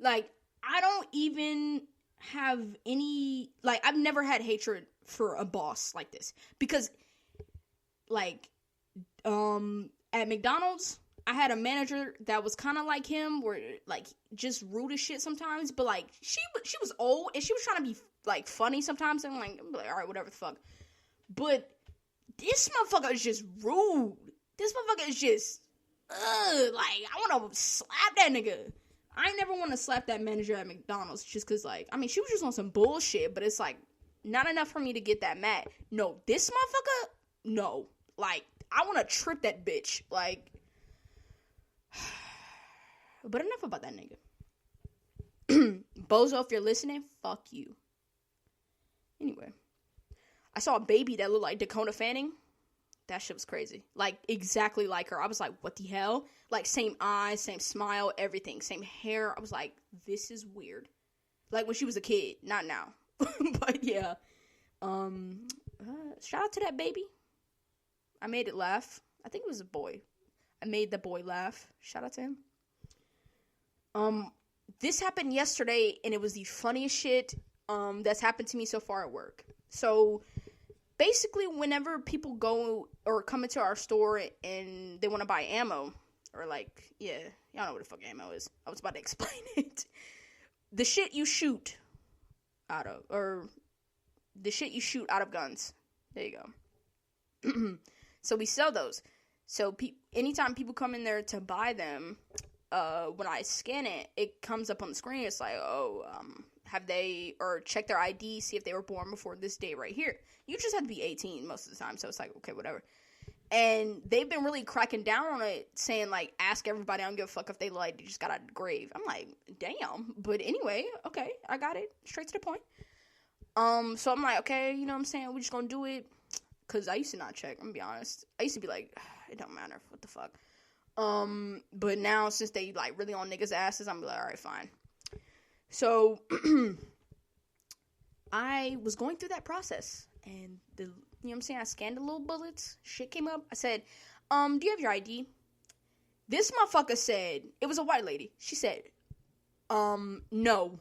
Like, I don't even have any, like, I've never had hatred for a boss like this. Because, like, at McDonald's, I had a manager that was kind of like him, where, like, just rude as shit sometimes, but, like, she was old, and she was trying to be, like, funny sometimes, and I'm like, alright, whatever the fuck. But this motherfucker is just rude. This motherfucker is just, like, I want to slap that nigga. I ain't never want to slap that manager at McDonald's, just because, like, I mean, she was just on some bullshit, but it's, like, not enough for me to get that mad. No, this motherfucker, no. Like, I want to trip that bitch. Like, but enough about that nigga. Bozo, if you're listening, fuck you. Anyway, I saw a baby that looked like Dakota Fanning. That shit was crazy. Like, exactly like her. I was like, what the hell? Like, same eyes, same smile, everything. Same hair. I was like, this is weird. Like, when she was a kid. Not now. But, yeah. Shout out to that baby. I made it laugh. I think it was a boy. I made the boy laugh. Shout out to him. This happened yesterday, and it was the funniest shit that's happened to me so far at work. So, basically, whenever people go or come into our store and they want to buy ammo, or like, yeah, y'all know what the fuck ammo is. I was about to explain it. The shit you shoot out of, or the shit you shoot out of guns. There you go. So we sell those. So anytime people come in there to buy them, when I scan it, it comes up on the screen. It's like, have they, or check their ID, see if they were born before this date right here. You just have to be 18 most of the time, so it's like, okay, whatever. And they've been really cracking down on it, saying, like, ask everybody, I don't give a fuck if they lied, they just got out of the grave. I'm like, damn. But anyway, okay, I got it. Straight to the point. So I'm like, okay, you know what I'm saying, we're just gonna do it. Because I used to not check, I'm gonna be honest. I used to be like, it don't matter, what the fuck. But now, since they, like, really on niggas' asses, I'm like, alright, fine. So, I was going through that process, and you know what I'm saying, I scanned the little bullets, shit came up, I said, do you have your ID? This motherfucker said, it was a white lady, she said, no.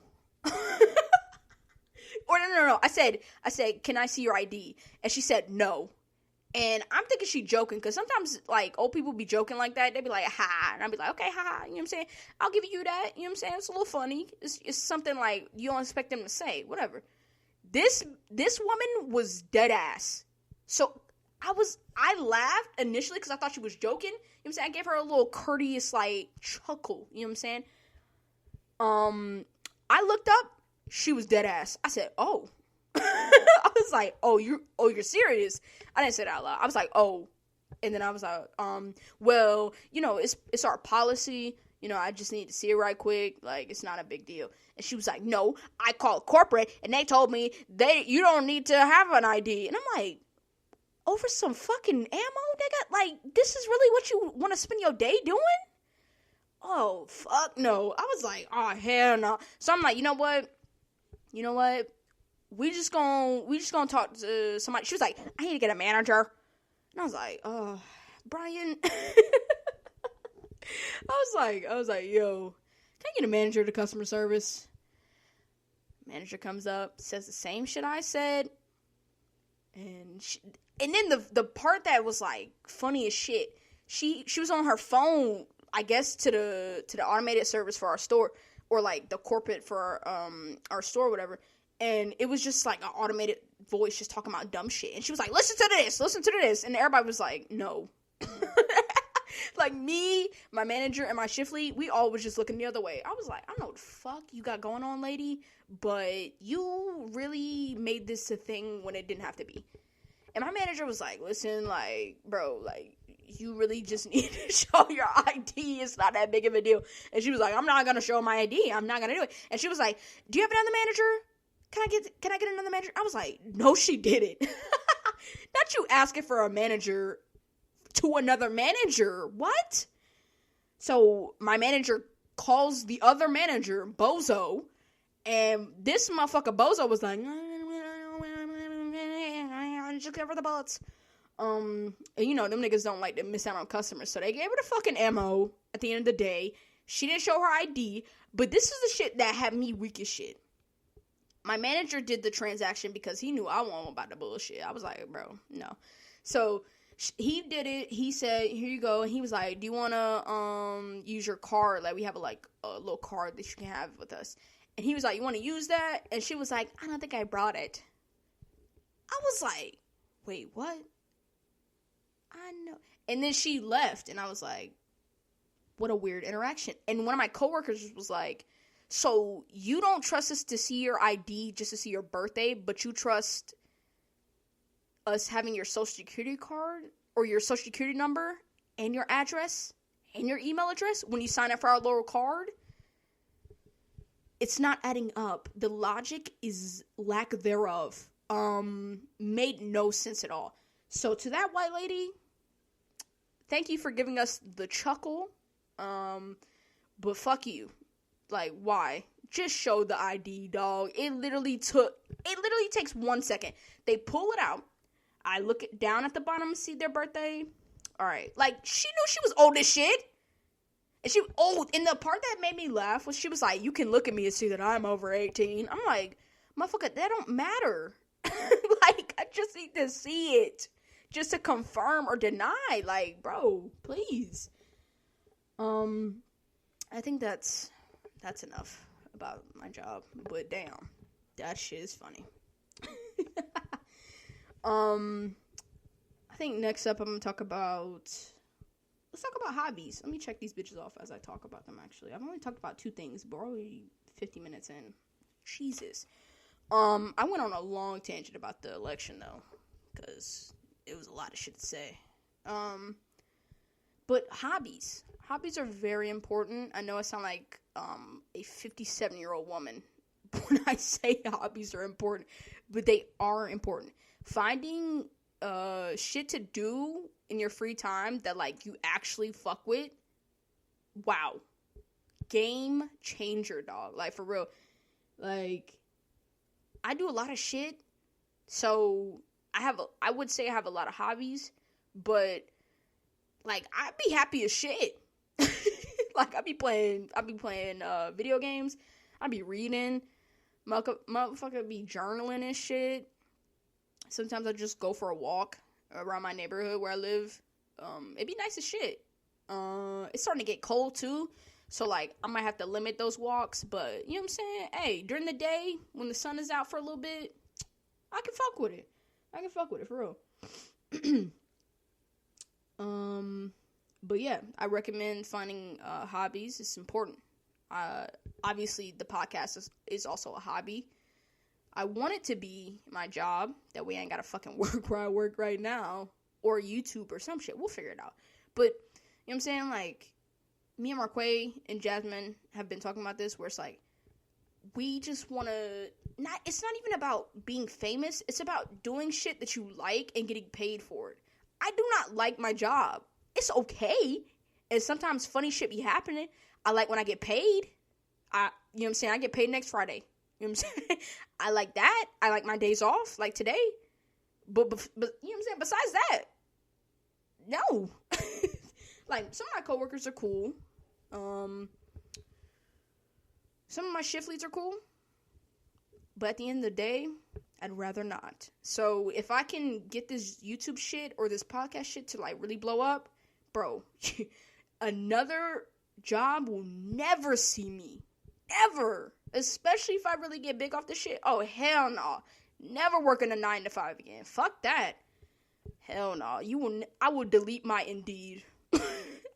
Or no, I said, can I see your ID? And she said, no. And I'm thinking she joking, because sometimes, like, old people be joking like that. They be like, ha, and I'd be like, okay, ha, you know what I'm saying? I'll give you that, you know what I'm saying? It's a little funny. It's something, like, you don't expect them to say, whatever. This woman was dead ass. So, I laughed initially, because I thought she was joking. You know what I'm saying? I gave her a little courteous, like, chuckle, you know what I'm saying? I looked up. She was dead ass. I said, "Oh." I was like, "Oh, you're serious?" I didn't say it out loud. I was like, "Oh," and then I was like, well, it's our policy. I just need to see it right quick. Like, it's not a big deal." And she was like, "No, I called corporate, and they told me you don't need to have an ID." And I'm like, over some fucking ammo, nigga? Like, this is really what you want to spend your day doing? Oh, fuck no. I was like, oh, hell no. So I'm like, you know what? We just gonna talk to somebody. She was like, "I need to get a manager." And I was like, "Oh, Brian." I was like, "Yo, can I get a manager to customer service?" Manager comes up, says the same shit I said. And then the part that was like funny as shit, she was on her phone, I guess, to the automated service for our store, or like the corporate for our store or whatever. And it was just like an automated voice just talking about dumb shit. And she was like, listen to this. And everybody was like, no. Like me, my manager, and my shift lead, we all was just looking the other way. I was like, I don't know what the fuck you got going on, lady, but you really made this a thing when it didn't have to be. And my manager was like, listen, like, bro, like, you really just need to show your ID. It's not that big of a deal. And she was like, I'm not going to show my ID. I'm not going to do it. And she was like, do you have another manager? Can I get another manager? I was like, no, she didn't. Not you asking for a manager to another manager. What? So my manager calls the other manager, Bozo, and this motherfucker Bozo was like, just cover the bullets. And them niggas don't like to miss out on customers, so they gave her the fucking ammo at the end of the day. She didn't show her ID, but this is the shit that had me weak as shit. My manager did the transaction because he knew I wasn't about the bullshit. I was like, bro, no. So he did it. He said, here you go. And he was like, do you want to use your card? Like, we have a little card that you can have with us. And he was like, you want to use that? And she was like, I don't think I brought it. I was like, wait, what? I know. And then she left. And I was like, what a weird interaction. And one of my coworkers was like, so you don't trust us to see your ID just to see your birthday, but you trust us having your social security card or your social security number and your address and your email address when you sign up for our little card? It's not adding up. The logic is lack thereof. Made no sense at all. So to that white lady, thank you for giving us the chuckle. But fuck you. Like, why? Just show the ID, dog. It literally takes 1 second. They pull it out. I look down at the bottom and see their birthday. All right. Like, she knew she was old as shit. And she old. And the part that made me laugh was she was like, you can look at me and see that I'm over 18. I'm like, motherfucker, that don't matter. Like, I just need to see it. Just to confirm or deny. Like, bro, please. I think that's enough about my job. But damn, that shit is funny. I think next up I'm gonna talk about. Let's talk about hobbies. Let me check these bitches off as I talk about them. Actually, I've only talked about 2 things, but we're already 50 minutes in. Jesus. I went on a long tangent about the election though, because it was a lot of shit to say. But hobbies are very important. I know I sound like a 57-year-old woman when I say hobbies are important, but they are important. Finding shit to do in your free time that like you actually fuck with, wow, game changer, dog. Like, for real. Like, I do a lot of shit, so I would say I have a lot of hobbies, but like, I'd be happy as shit. Like, I'd be playing video games. I'd be reading. Motherfucker be journaling and shit. Sometimes I just go for a walk around my neighborhood where I live. It'd be nice as shit. It's starting to get cold too, so like I might have to limit those walks. But you know what I'm saying? Hey, during the day when the sun is out for a little bit, I can fuck with it for real. But yeah, I recommend finding hobbies. It's important. Obviously, the podcast is also a hobby. I want it to be my job. That way I ain't gotta fucking work where I work right now. Or YouTube or some shit. We'll figure it out. But, you know what I'm saying? Like, me and Marquay and Jasmine have been talking about this, where it's like, we just want to, it's not even about being famous. It's about doing shit that you like and getting paid for it. I do not like my job. It's okay. And sometimes funny shit be happening. I like when I get paid. You know what I'm saying? I get paid next Friday. You know what I'm saying? I like that. I like my days off, like today. But you know what I'm saying? Besides that, no. Like, some of my coworkers are cool. Some of my shift leads are cool. But at the end of the day, I'd rather not. So if I can get this YouTube shit or this podcast shit to, like, really blow up, bro, another job will never see me. Ever. Especially if I really get big off the shit. Oh, hell no. Never working a 9 to 5 again. Fuck that. Hell no. I will delete my Indeed.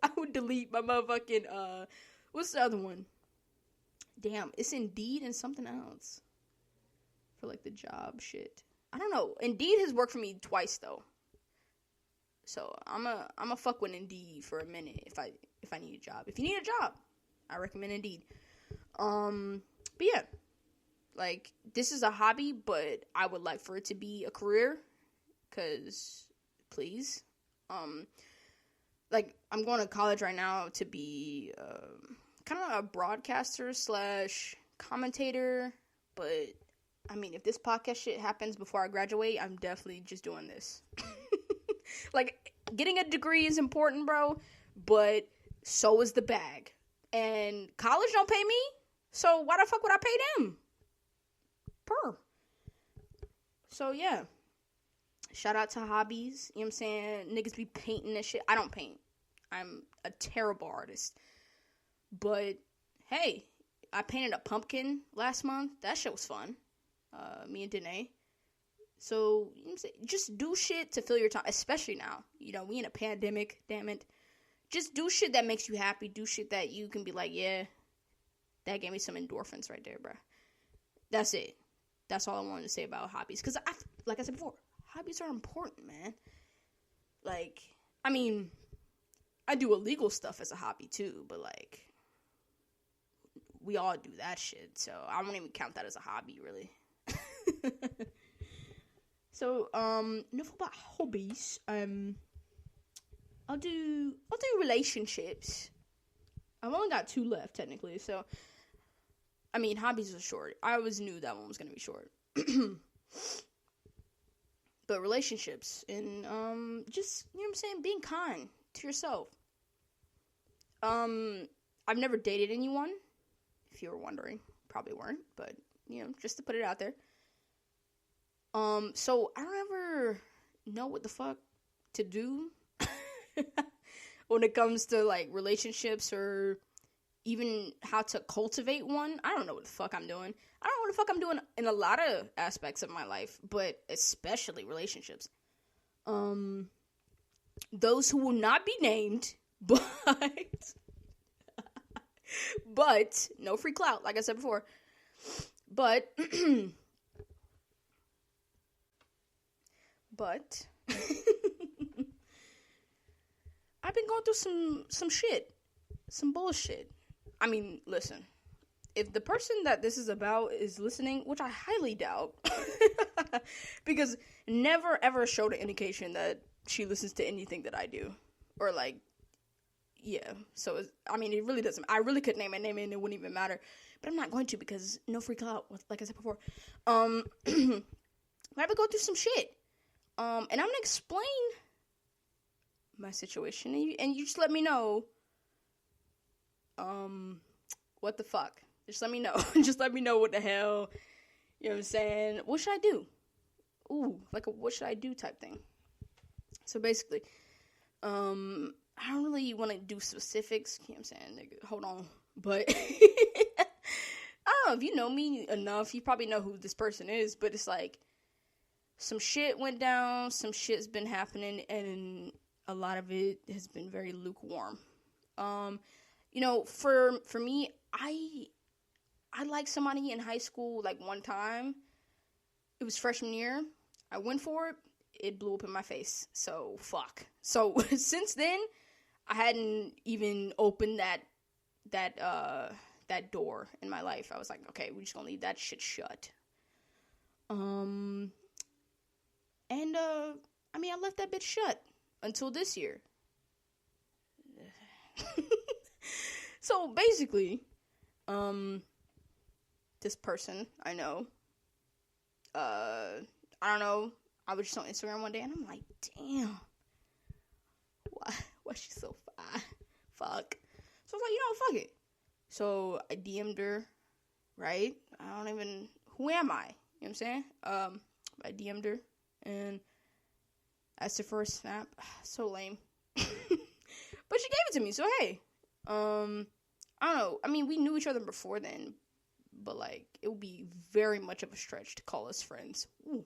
I would delete my motherfucking, what's the other one? Damn, it's Indeed and something else. For, like, the job shit. I don't know. Indeed has worked for me twice, though. So, I'm a fuck with Indeed for a minute if I need a job. If you need a job, I recommend Indeed. But yeah. Like, this is a hobby, but I would like for it to be a career. 'Cause, please. Like, I'm going to college right now to be kind of a broadcaster / commentator. But, I mean, if this podcast shit happens before I graduate, I'm definitely just doing this. Like, getting a degree is important, bro. But so is the bag. And college don't pay me. So why the fuck would I pay them? So, yeah. Shout out to hobbies. You know what I'm saying? Niggas be painting and shit. I don't paint. I'm a terrible artist. But, hey, I painted a pumpkin last month. That shit was fun. Me and Danae. So, you know what I'm saying? Just do shit to fill your time. Especially now. You know, we in a pandemic. Damn it. Just do shit that makes you happy. Do shit that you can be like, yeah, that gave me some endorphins right there, bro. That's it. That's all I wanted to say about hobbies. Because, like I said before, hobbies are important, man. Like, I mean, I do illegal stuff as a hobby, too. But, like, we all do that shit. So, I won't even count that as a hobby, really. So, enough about hobbies. I'll do relationships. I've only got 2 left, technically, so, I mean, hobbies are short. I always knew that one was gonna be short. But relationships, and, just, you know what I'm saying, being kind to yourself. I've never dated anyone, if you were wondering. Probably weren't, but, you know, just to put it out there. So, I don't ever know what the fuck to do when it comes to, like, relationships or even how to cultivate one. I don't know what the fuck I'm doing. I don't know what the fuck I'm doing in a lot of aspects of my life, but especially relationships. Those who will not be named, but no free clout, like I said before. But I've been going through some shit. Some bullshit. I mean, listen. If the person that this is about is listening, which I highly doubt, because never ever showed an indication that she listens to anything that I do. Or, like, yeah. So, I mean, it really doesn't. I really could name my name and it wouldn't even matter. But I'm not going to because no freak out, like I said before. I've been going through some shit. And I'm going to explain my situation. And you just let me know, what the fuck. Just let me know. Just let me know what the hell, you know what I'm saying? What should I do? Ooh, like a what should I do type thing. So basically, I don't really want to do specifics. You know what I'm saying, nigga? Hold on. But, I don't know, if you know me enough, you probably know who this person is, but it's like, some shit went down, some shit's been happening, and a lot of it has been very lukewarm. You know, for me, I liked somebody in high school, like, one time. It was freshman year. I went for it. It blew up in my face. So, fuck. So, since then, I hadn't even opened that door in my life. I was like, okay, we're just gonna leave that shit shut. I left that bitch shut until this year. So, basically, this person I know, I don't know, I was just on Instagram one day, and I'm like, damn, why she's so fine? Fuck. So I was like, fuck it. So I DM'd her, right? Who am I? You know what I'm saying? I DM'd her, and asked her for a snap. So lame. But she gave it to me, so hey. I don't know. I mean, we knew each other before then, but, like, it would be very much of a stretch to call us friends. Ooh.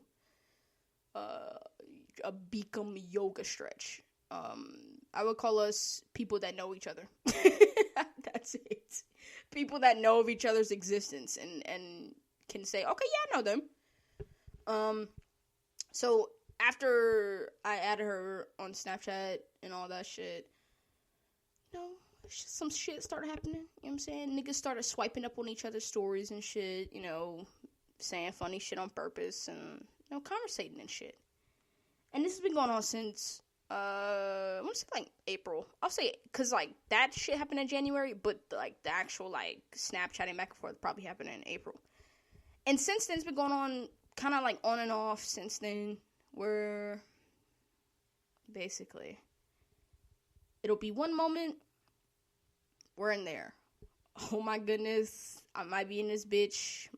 A Bikram yoga stretch. I would call us people that know each other. That's it. People that know of each other's existence and can say, okay, yeah, I know them. So after I added her on Snapchat and all that shit, some shit started happening. You know what I'm saying? Niggas started swiping up on each other's stories and shit, saying funny shit on purpose and, conversating and shit. And this has been going on since, I want to say, like, April. I'll say, because, like, that shit happened in January, but, like, the actual, like, Snapchatting back and forth probably happened in April. And since then, it's been going on, kind of, like, on and off since then, where, basically, it'll be one moment, we're in there. Oh, my goodness, I might be in this bitch,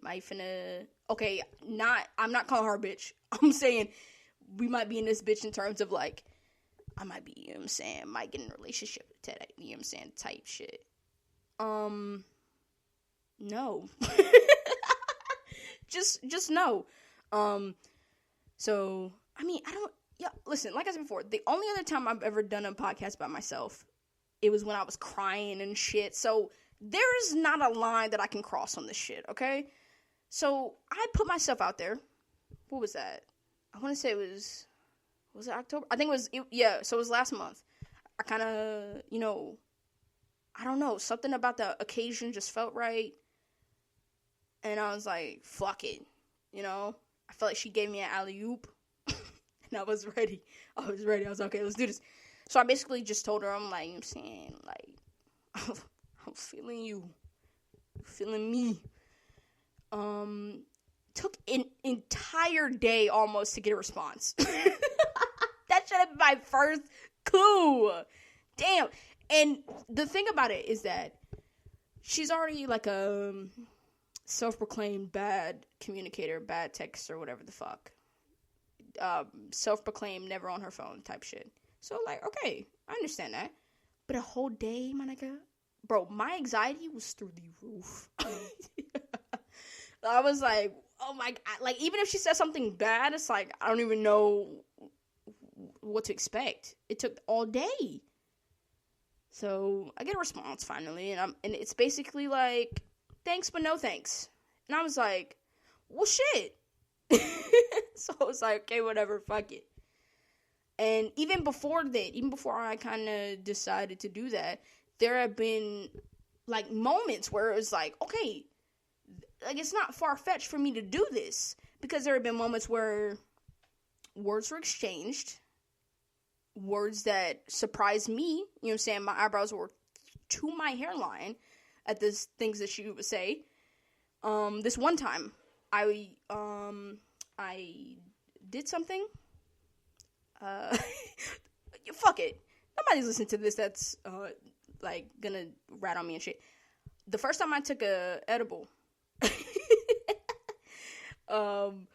okay, I'm not calling her a bitch, I'm saying, we might be in this bitch in terms of, like, I might be, you know what I'm saying, might get in a relationship with Ted, you know what I'm saying, type shit. No. just no. So, I mean, listen, like I said before, the only other time I've ever done a podcast by myself, it was when I was crying and shit, so there's not a line that I can cross on this shit, okay? So, I put myself out there. What was that? I want to say was it October? I think so it was last month. I kind of, I don't know, something about the occasion just felt right. And I was like, fuck it, I felt like she gave me an alley-oop. And I was ready. I was like, okay, let's do this. So I basically just told her, I'm like, I'm saying, like, I'm feeling you. Feeling me. Took an entire day almost to get a response. That should have been my first clue. Damn. And the thing about it is that she's already like a self-proclaimed bad communicator, bad texter, whatever the fuck. Self-proclaimed never on her phone type shit. So, like, okay, I understand that. But a whole day, my nigga? Bro, my anxiety was through the roof. I was like, oh my God. Like, even if she said something bad, it's like, I don't even know what to expect. It took all day. So, I get a response finally, and it's basically like, thanks, but no thanks. And I was like, well, shit. So, I was like, okay, whatever, fuck it. And even before I kind of decided to do that, there have been, like, moments where it was like, okay, like, it's not far-fetched for me to do this. Because there have been moments where words were exchanged, words that surprised me, you know what I'm saying, my eyebrows were to my hairline at the things that she would say. This one time, I did something. Fuck it. Nobody's listening to this that's, like, gonna rat on me and shit. The first time I took a edible, and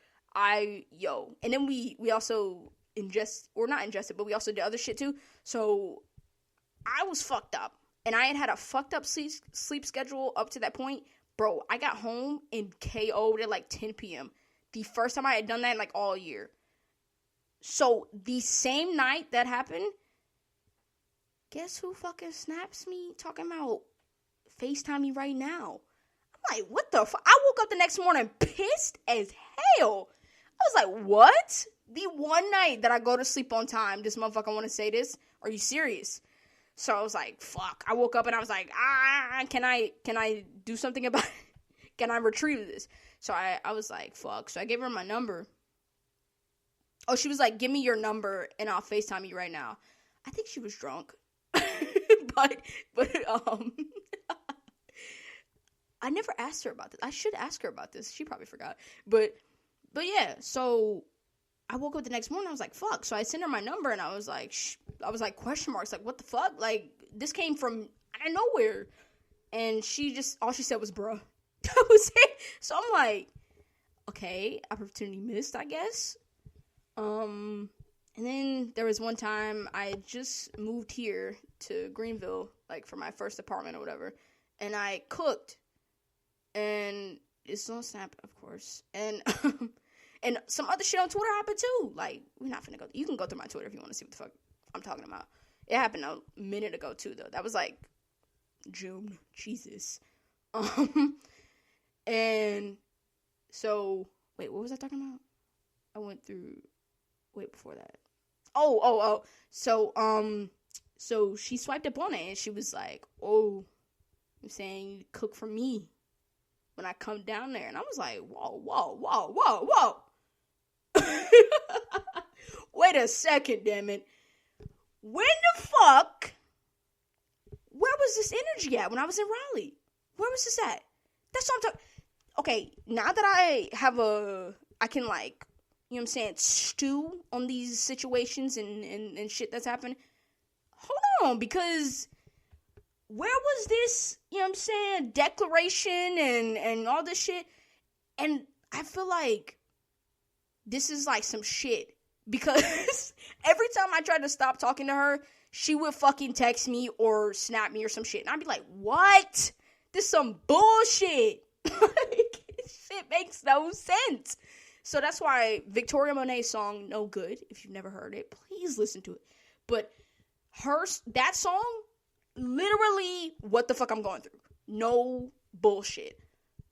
then we also not ingested, but we also did other shit too. So I was fucked up, and I had a fucked up sleep schedule up to that point. Bro, I got home and KO'd at like 10 p.m. The first time I had done that in like all year. So the same night that happened, guess who fucking snaps me talking about FaceTime me right now. I'm like, what the fuck? I woke up the next morning pissed as hell. I was like, what? The one night that I go to sleep on time, this motherfucker want to say this? Are you serious? So I was like, fuck. I woke up and I was like, can I do something about it? Can I retrieve this? So I was like, fuck. So I gave her my number. Oh, she was like, give me your number and I'll FaceTime you right now. I think she was drunk. but I never asked her about this. I should ask her about this. She probably forgot. But yeah, so I woke up the next morning. I was like, fuck. So I sent her my number and I was like, question marks. Like, what the fuck? Like, this came from out of nowhere. And all she said was, bruh. That was it. So I'm like, okay, opportunity missed, I guess. And then there was one time I just moved here to Greenville, like for my first apartment or whatever. And I cooked. And it's on Snap, of course. And and some other shit on Twitter happened too. Like, we're not finna go. You can go through my Twitter if you want to see what the fuck I'm talking about. It happened a minute ago too, though. That was like June. Jesus. And so, wait, what was I talking about? I went through, before that. Oh. So she swiped up on it and she was like, oh, I'm saying you cook for me when I come down there. And I was like, whoa. Wait a second, damn it. When the fuck, where was this energy at when I was in Raleigh? Where was this at? That's what I'm talking. Okay, now that I can like, you know what I'm saying, stew on these situations and shit that's happened. Hold on, because where was this, you know what I'm saying, declaration and all this shit? And I feel like this is like some shit. Because every time I tried to stop talking to her, she would fucking text me or snap me or some shit. And I'd be like, what? This is some bullshit. Like, shit makes no sense. So that's why Victoria Monet's song, No Good, if you've never heard it, please listen to it. But that song, literally what the fuck I'm going through. No bullshit.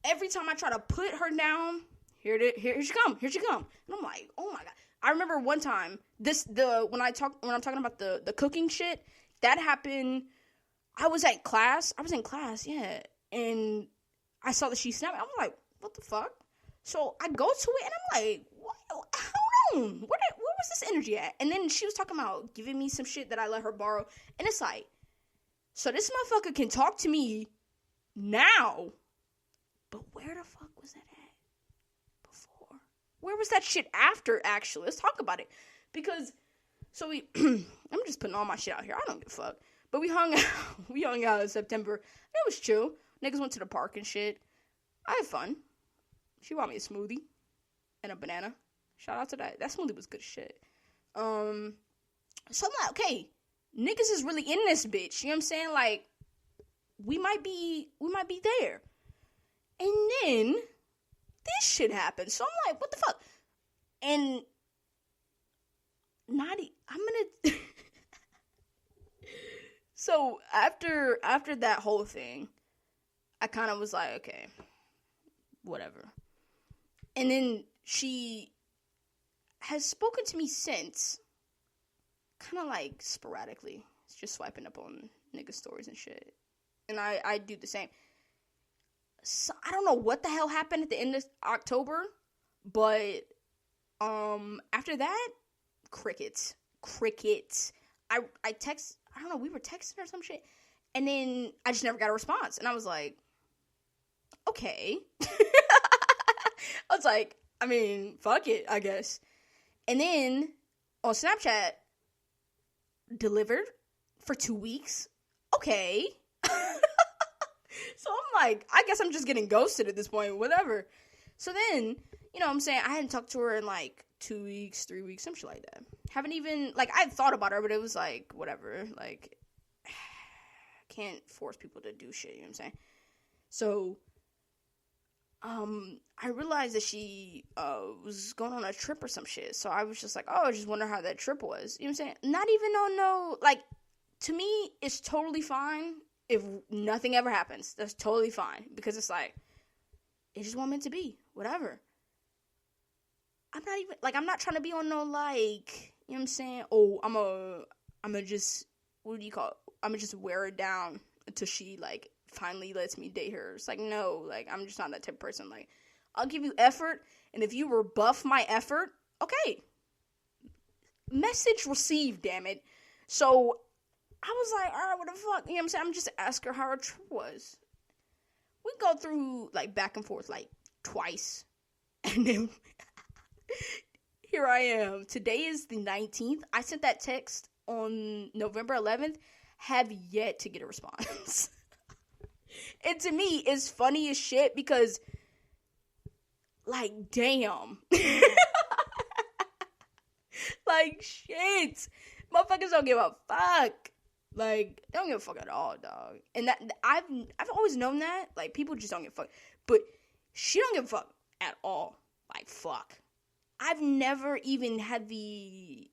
Every time I try to put her down, here she come. And I'm like, oh my God. I remember one time, when I'm talking about the cooking shit, that happened. I was in class, yeah. And I saw that she snapped. I was like, what the fuck? So I go to it and I'm like, what? Hold on. Where was this energy at? And then she was talking about giving me some shit that I let her borrow. And it's like, so this motherfucker can talk to me now. But where the fuck was that at before? Where was that shit after, actually? Let's talk about it. Because, so I'm just putting all my shit out here. I don't give a fuck. But we hung out in September. It was chill. Niggas went to the park and shit. I had fun. She bought me a smoothie and a banana. Shout out to that. That smoothie was good as shit. So I'm like, okay, niggas is really in this bitch. You know what I'm saying? Like, we might be there. And then this shit happened. So I'm like, what the fuck? And I'm gonna So after that whole thing, I kind of was like, okay, whatever. And then she has spoken to me since, kind of like sporadically. It's just swiping up on nigga stories and shit. And I do the same. So I don't know what the hell happened at the end of October, but after that, crickets. I text, I don't know, we were texting or some shit, and then I just never got a response, and I was like, okay. I was like, I mean, fuck it, I guess. And then on Snapchat, delivered for 2 weeks. Okay. So I'm like, I guess I'm just getting ghosted at this point, whatever. So then, you know what I'm saying, I hadn't talked to her in like 2 weeks, 3 weeks, some shit like that. Haven't even, like, I had thought about her, but it was like, whatever, like, can't force people to do shit, you know what I'm saying? So, I realized that she, was going on a trip or some shit, so I was just like, oh, I just wonder how that trip was, you know what I'm saying? Not even on no, like, to me, it's totally fine if nothing ever happens, that's totally fine. Because it's like, it just wasn't meant to be. Whatever. I'm not trying to be on no, like, you know what I'm saying? Oh, I'm a just, what do you call it? I'm gonna just wear her down until she, like, finally lets me date her. It's like, no, like, I'm just not that type of person. Like, I'll give you effort, and if you rebuff my effort, okay. Message received, damn it. So, I was like, alright, what the fuck? You know what I'm saying? I'm just asking her how her trip was. We go through, like, back and forth, like, twice. And then, here I am. Today is the 19th. I sent that text on November 11th. Have yet to get a response. And to me, it's funny as shit because, like, damn. Like, shit. Motherfuckers don't give a fuck. Like, they don't give a fuck at all, dog. And that I've always known that. Like, people just don't give a fuck. But she don't give a fuck at all. Like, fuck. I've never even had the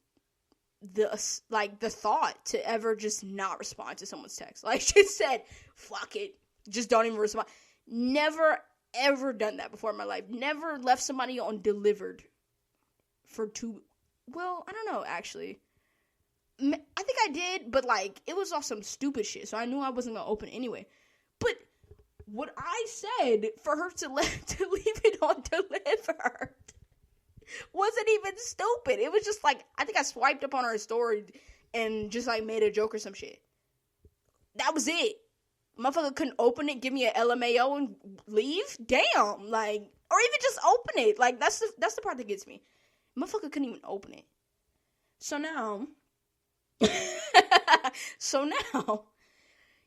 thought to ever just not respond to someone's text. Like, she said, fuck it. Just don't even respond. Never, ever done that before in my life. Never left somebody on delivered for well, I don't know, actually. I think I did, but, like, it was off some stupid shit, so I knew I wasn't gonna open it anyway. But what I said for her to leave it on delivered wasn't even stupid. It was just, like, I think I swiped up on her story and just, like, made a joke or some shit. That was it. Motherfucker couldn't open it, give me a LMAO and leave? Damn, like, or even just open it. Like, that's the part that gets me. Motherfucker couldn't even open it. So now, you know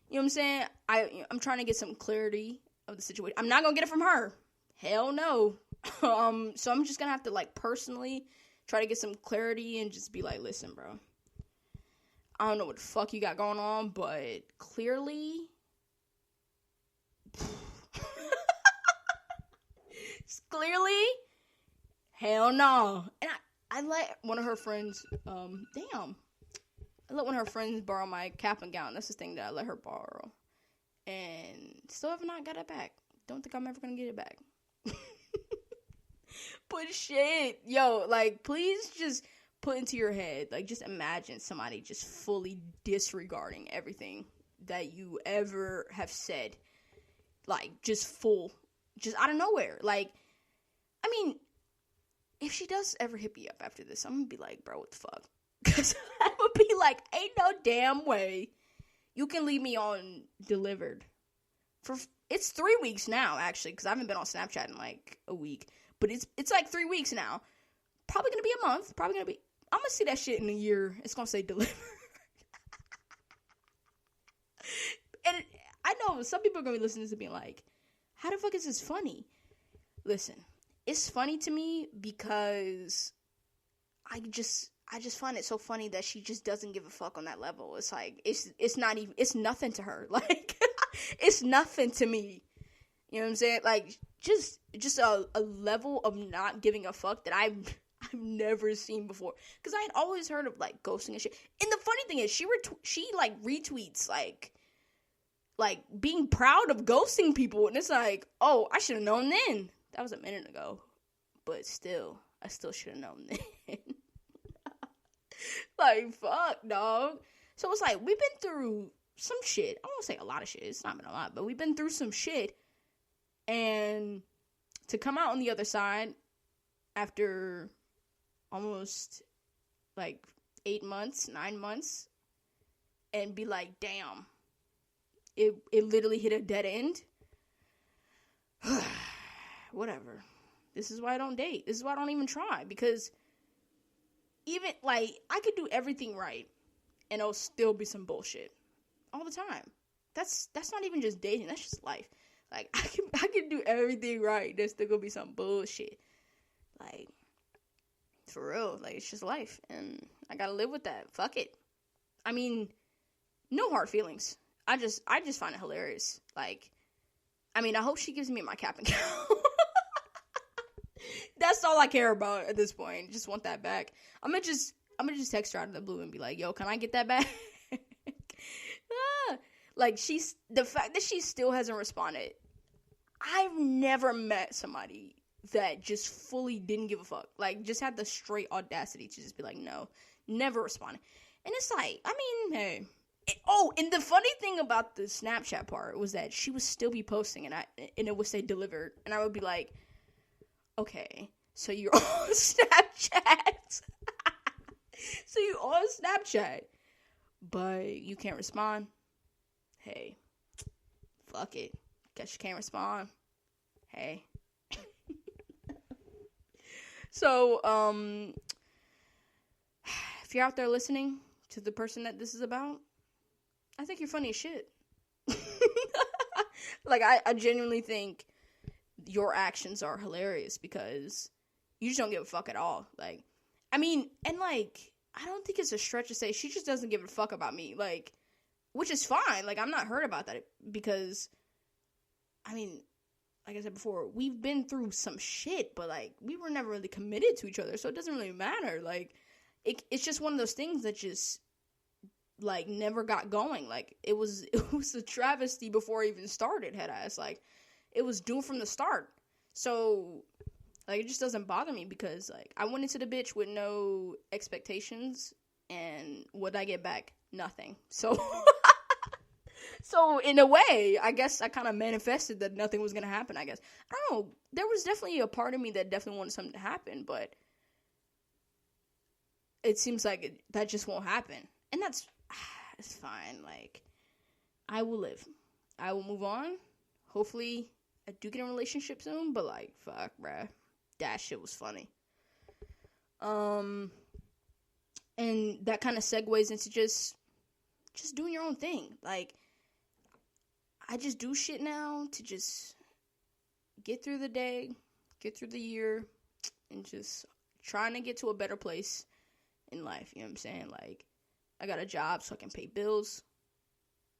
what I'm saying? I'm trying to get some clarity of the situation. I'm not gonna get it from her. Hell no. So I'm just gonna have to, like, personally try to get some clarity and just be like, listen, bro. I don't know what the fuck you got going on, but clearly, hell no. And I let one of her friends, I let one of her friends borrow my cap and gown. That's the thing that I let her borrow. And still have not got it back. Don't think I'm ever gonna get it back. But shit, yo, like, please just put into your head, like, just imagine somebody just fully disregarding everything that you ever have said. Like, just out of nowhere. Like, I mean, if she does ever hit me up after this, I'm gonna be like, bro, what the fuck? Because I'm gonna be like, ain't no damn way you can leave me on delivered. It's 3 weeks now, actually, because I haven't been on Snapchat in, like, a week. But it's like 3 weeks now. Probably gonna be a month. I'm gonna see that shit in a year. It's gonna say delivered. And I know some people are gonna be listening to this and being like, how the fuck is this funny? Listen, it's funny to me because I just find it so funny that she just doesn't give a fuck on that level. It's like, it's not even, it's nothing to her. Like, it's nothing to me. You know what I'm saying? Like, just a level of not giving a fuck that I've never seen before. Because I had always heard of, like, ghosting and shit. And the funny thing is, she like, retweets, like, being proud of ghosting people. And it's like, oh, I should have known then. That was a minute ago. But still, I still should have known then. Like, fuck, dog. So it's like, we've been through some shit. I won't say a lot of shit. It's not been a lot. But we've been through some shit. And to come out on the other side after almost, like, 8 months, 9 months, and be like, damn, it literally hit a dead end. Whatever. This is why I don't date. This is why I don't even try. Because even, like, I could do everything right, and it'll still be some bullshit all the time. That's not even just dating. That's just life. Like, I can do everything right. There's still gonna be some bullshit. Like, for real. Like, it's just life. And I gotta live with that. Fuck it. I mean, no hard feelings. I just find it hilarious. Like, I mean, I hope she gives me my cap and gown. That's all I care about at this point. Just want that back. I'm gonna just text her out of the blue and be like, yo, can I get that back? Like, the fact that she still hasn't responded. I've never met somebody that just fully didn't give a fuck. Like, just had the straight audacity to just be like, no, never responded. And it's like, I mean, hey. And the funny thing about the Snapchat part was that she would still be posting, and it would say delivered, and I would be like, okay, so you're on Snapchat. So you're on Snapchat, but you can't respond. Hey, fuck it. Guess you can't respond. Hey. So, if you're out there listening to the person that this is about, I think you're funny as shit. Like, I genuinely think your actions are hilarious because you just don't give a fuck at all. Like, I mean, and like, I don't think it's a stretch to say she just doesn't give a fuck about me. Like, which is fine. Like, I'm not hurt about that because, I mean, like I said before, we've been through some shit, but like, we were never really committed to each other, so it doesn't really matter. Like, it's just one of those things that just, like, never got going. Like, it was a travesty before it even started, head ass. Like, it was doomed from the start. So, like, it just doesn't bother me because, like, I went into the bitch with no expectations, and what did I get back? Nothing. So, so in a way, I guess I kind of manifested that nothing was gonna happen, I guess. I don't know. There was definitely a part of me that definitely wanted something to happen, but it seems like that just won't happen. And it's fine. Like, I will live. I will move on. Hopefully, I do get in a relationship soon, but, like, fuck, bruh. That shit was funny. And that kind of segues into just doing your own thing. Like, I just do shit now to just get through the day, get through the year, and just trying to get to a better place in life. You know what I'm saying? Like, I got a job so I can pay bills.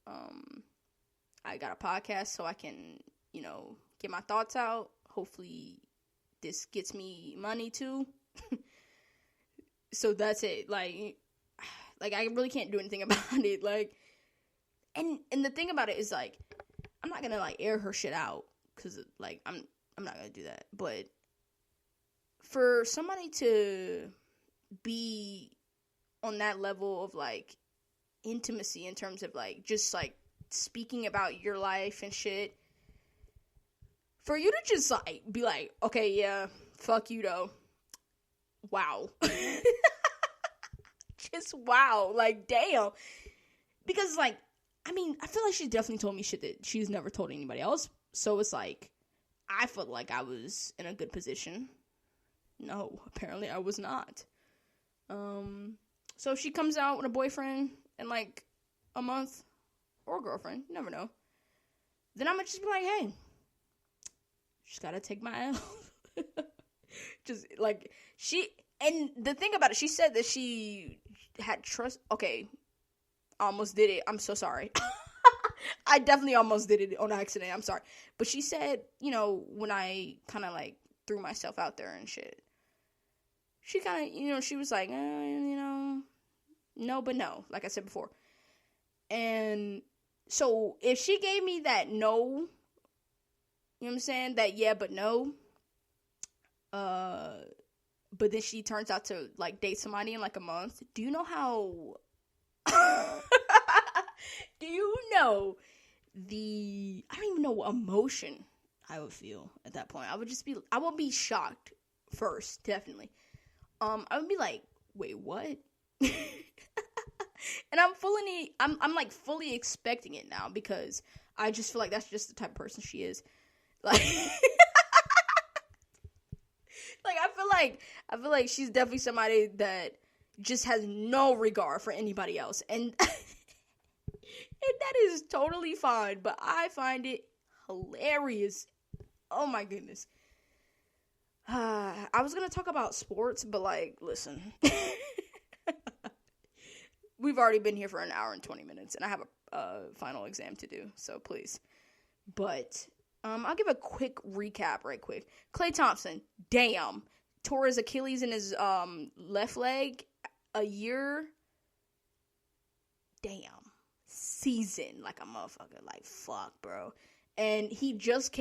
I got a podcast so I can, you know, get my thoughts out. Hopefully this gets me money too. So that's it. Like I really can't do anything about it. Like, and the thing about it is, like, I'm not gonna, like, air her shit out because, like, I'm not gonna do that. But for somebody to be on that level of, like, intimacy in terms of, like, just, like, speaking about your life and shit, for you to just, like, be like, okay, yeah, fuck you though, wow. Just wow. Like, damn. Because, like, I mean, I feel like she's definitely told me shit that she's never told anybody else. So it's like, I felt like I was in a good position. No, apparently I was not. So if she comes out with a boyfriend in, like, a month, or a girlfriend, you never know, then I'm gonna just be like, hey, just gotta take my L. Just, like, and the thing about it, she said that she had trust. Okay, almost did it. I'm so sorry. I definitely almost did it on accident. I'm sorry. But she said, you know, when I kind of, like, threw myself out there and shit, she kind of, you know, she was like, you know, no, but no, like I said before. And so if she gave me that no, you know what I'm saying? That yeah, but no. But then she turns out to, like, date somebody in, like, a month. Do you know how... Do you know I don't even know what emotion I would feel at that point. I would be shocked first, definitely. I would be like, wait, what? And I'm like fully expecting it now because I just feel like that's just the type of person she is. Like, like I feel like she's definitely somebody that just has no regard for anybody else, and that is totally fine. But I find it hilarious. Oh my goodness. I was gonna talk about sports, but, like, listen. We've already been here for an hour and 20 minutes, and I have a final exam to do, so please. But I'll give a quick recap right quick. Klay Thompson, damn, tore his Achilles in his left leg a year. Damn. season like a motherfucker. Like, fuck, bro. And he just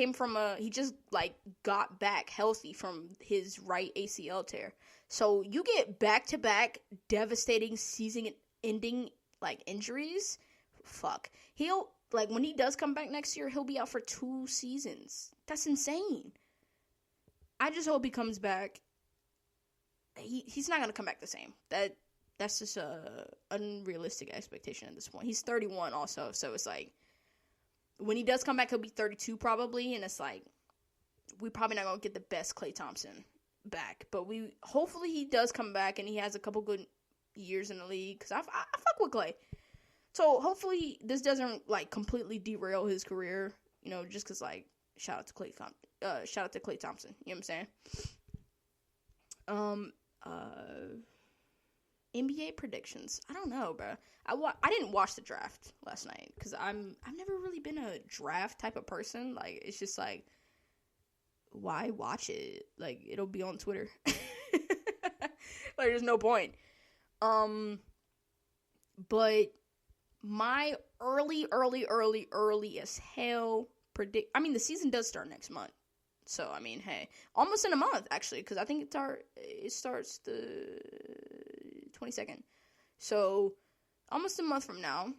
got back healthy from his right ACL tear. So you get back-to-back devastating season-ending, like, injuries. Fuck. When he does come back next year, he'll be out for 2 seasons. That's insane. I just hope he comes back. He's not going to come back the same. That's just a unrealistic expectation at this point. He's 31 also, so it's like, when he does come back, he'll be 32 probably, and it's like, we probably not going to get the best Klay Thompson back. But hopefully he does come back, and he has a couple good years in the league, because I fuck with Klay. So hopefully this doesn't, like, completely derail his career, you know, just because, like, shout out to Klay Thompson, you know what I'm saying? NBA predictions. I don't know, bro. I didn't watch the draft last night because I've never really been a draft type of person. Like, it's just like, why watch it? Like, it'll be on Twitter. Like, there's no point. But my early as hell the season does start next month. So, I mean, hey, almost in a month, actually, because I think it starts the 22nd. So, almost a month from now.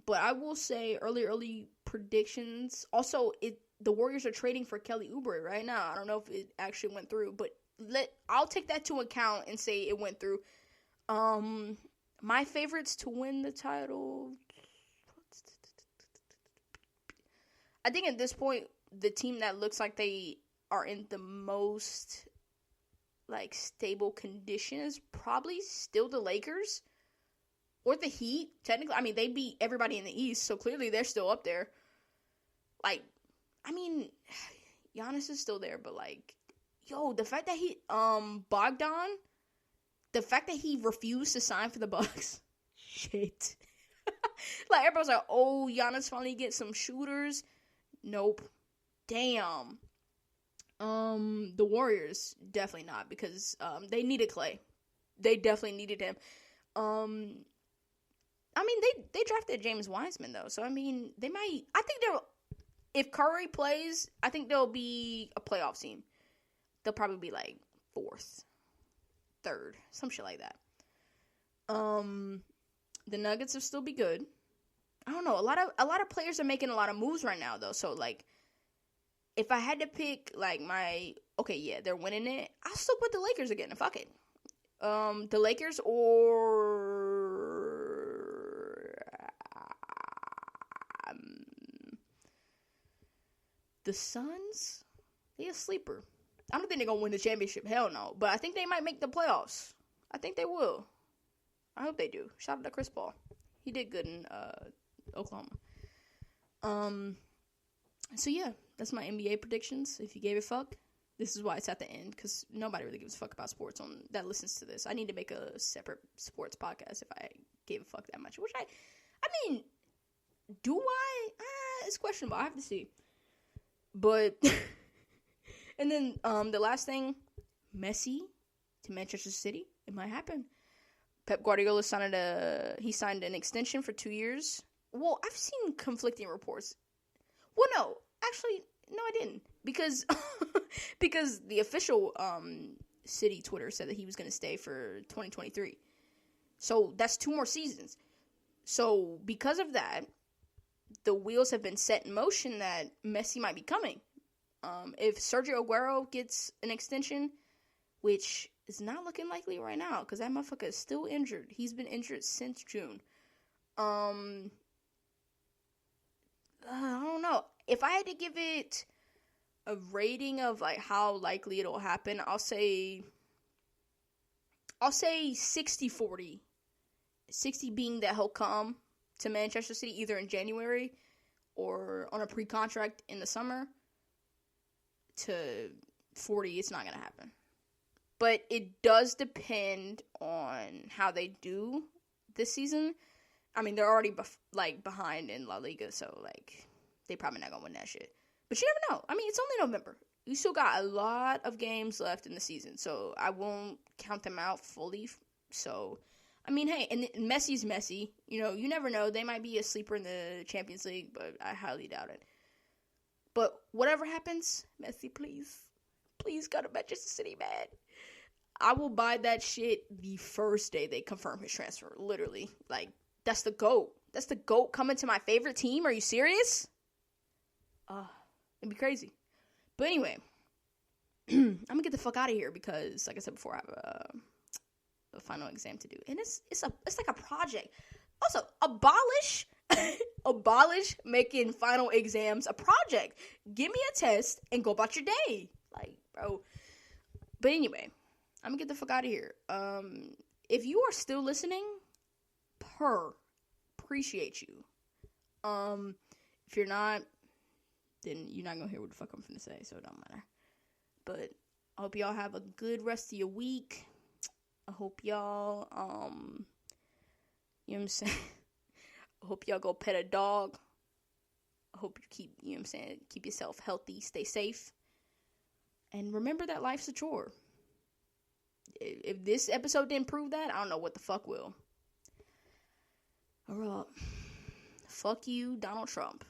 But I will say early predictions. Also, the Warriors are trading for Kelly Oubre right now. I don't know if it actually went through, but I'll take that to account and say it went through. My favorites to win the title, I think at this point, the team that looks like they are in the most, like, stable condition is probably still the Lakers or the Heat. Technically, I mean, they beat everybody in the East, so clearly they're still up there. Like, I mean, Giannis is still there, but, like, yo, the fact that Bogdan, the fact that he refused to sign for the Bucks, shit. Like, everybody's like, oh, Giannis finally gets some shooters. Nope. Damn. The Warriors, definitely not, because they needed Klay. They definitely needed him. I mean, they drafted James Wiseman, though, so, I mean, if Curry plays, I think they'll be a playoff team. They'll probably be, like, 4th, 3rd, some shit like that. The Nuggets will still be good. I don't know, a lot of players are making a lot of moves right now, though, so, like, if I had to pick, like, they're winning it, I'll still put the Lakers again. Fuck it. The Lakers or the Suns? They a sleeper. I don't think they're going to win the championship. Hell no. But I think they might make the playoffs. I think they will. I hope they do. Shout out to Chris Paul. He did good in Oklahoma. So yeah, that's my NBA predictions. If you gave a fuck, this is why it's at the end, because nobody really gives a fuck about sports that listens to this. I need to make a separate sports podcast if I gave a fuck that much. Which I mean, do I? It's questionable. I have to see. But and then the last thing, Messi to Manchester City. It might happen. Pep Guardiola signed an extension for 2 years. Well, I've seen conflicting reports. Well, no, actually, no, I didn't, because because the official City Twitter said that he was going to stay for 2023. So that's 2 more seasons. So because of that, the wheels have been set in motion that Messi might be coming. If Sergio Aguero gets an extension, which is not looking likely right now, because that motherfucker is still injured. He's been injured since June. I don't know. If I had to give it a rating of, like, how likely it'll happen, I'll say 60-40. 60 being that he'll come to Manchester City either in January or on a pre-contract in the summer, to 40 it's not going to happen. But it does depend on how they do this season. I mean, they're already behind in La Liga, so, like, they probably not going to win that shit. But you never know. I mean, it's only November. We still got a lot of games left in the season, so I won't count them out fully. So I mean, hey, and Messi's messy. You know, you never know. They might be a sleeper in the Champions League, but I highly doubt it. But whatever happens, Messi, please. Please go to Manchester City, man. I will buy that shit the first day they confirm his transfer. Literally. Like, that's the GOAT. That's the GOAT coming to my favorite team. Are you serious? It'd be crazy. But anyway, I'm gonna get the fuck out of here because, like I said before, I have a final exam to do, and it's like a project. Also, abolish making final exams a project. Give me a test and go about your day, like, bro. But anyway, I'm gonna get the fuck out of here. If you are still listening, appreciate you. If you're not, then you're not gonna hear what the fuck I'm finna say, so it don't matter. But I hope y'all have a good rest of your week. I hope y'all, you know what I'm saying? I hope y'all go pet a dog. I hope you keep, you know what I'm saying, keep yourself healthy, stay safe. And remember that life's a chore. If this episode didn't prove that, I don't know what the fuck will. Alright. Fuck you, Donald Trump.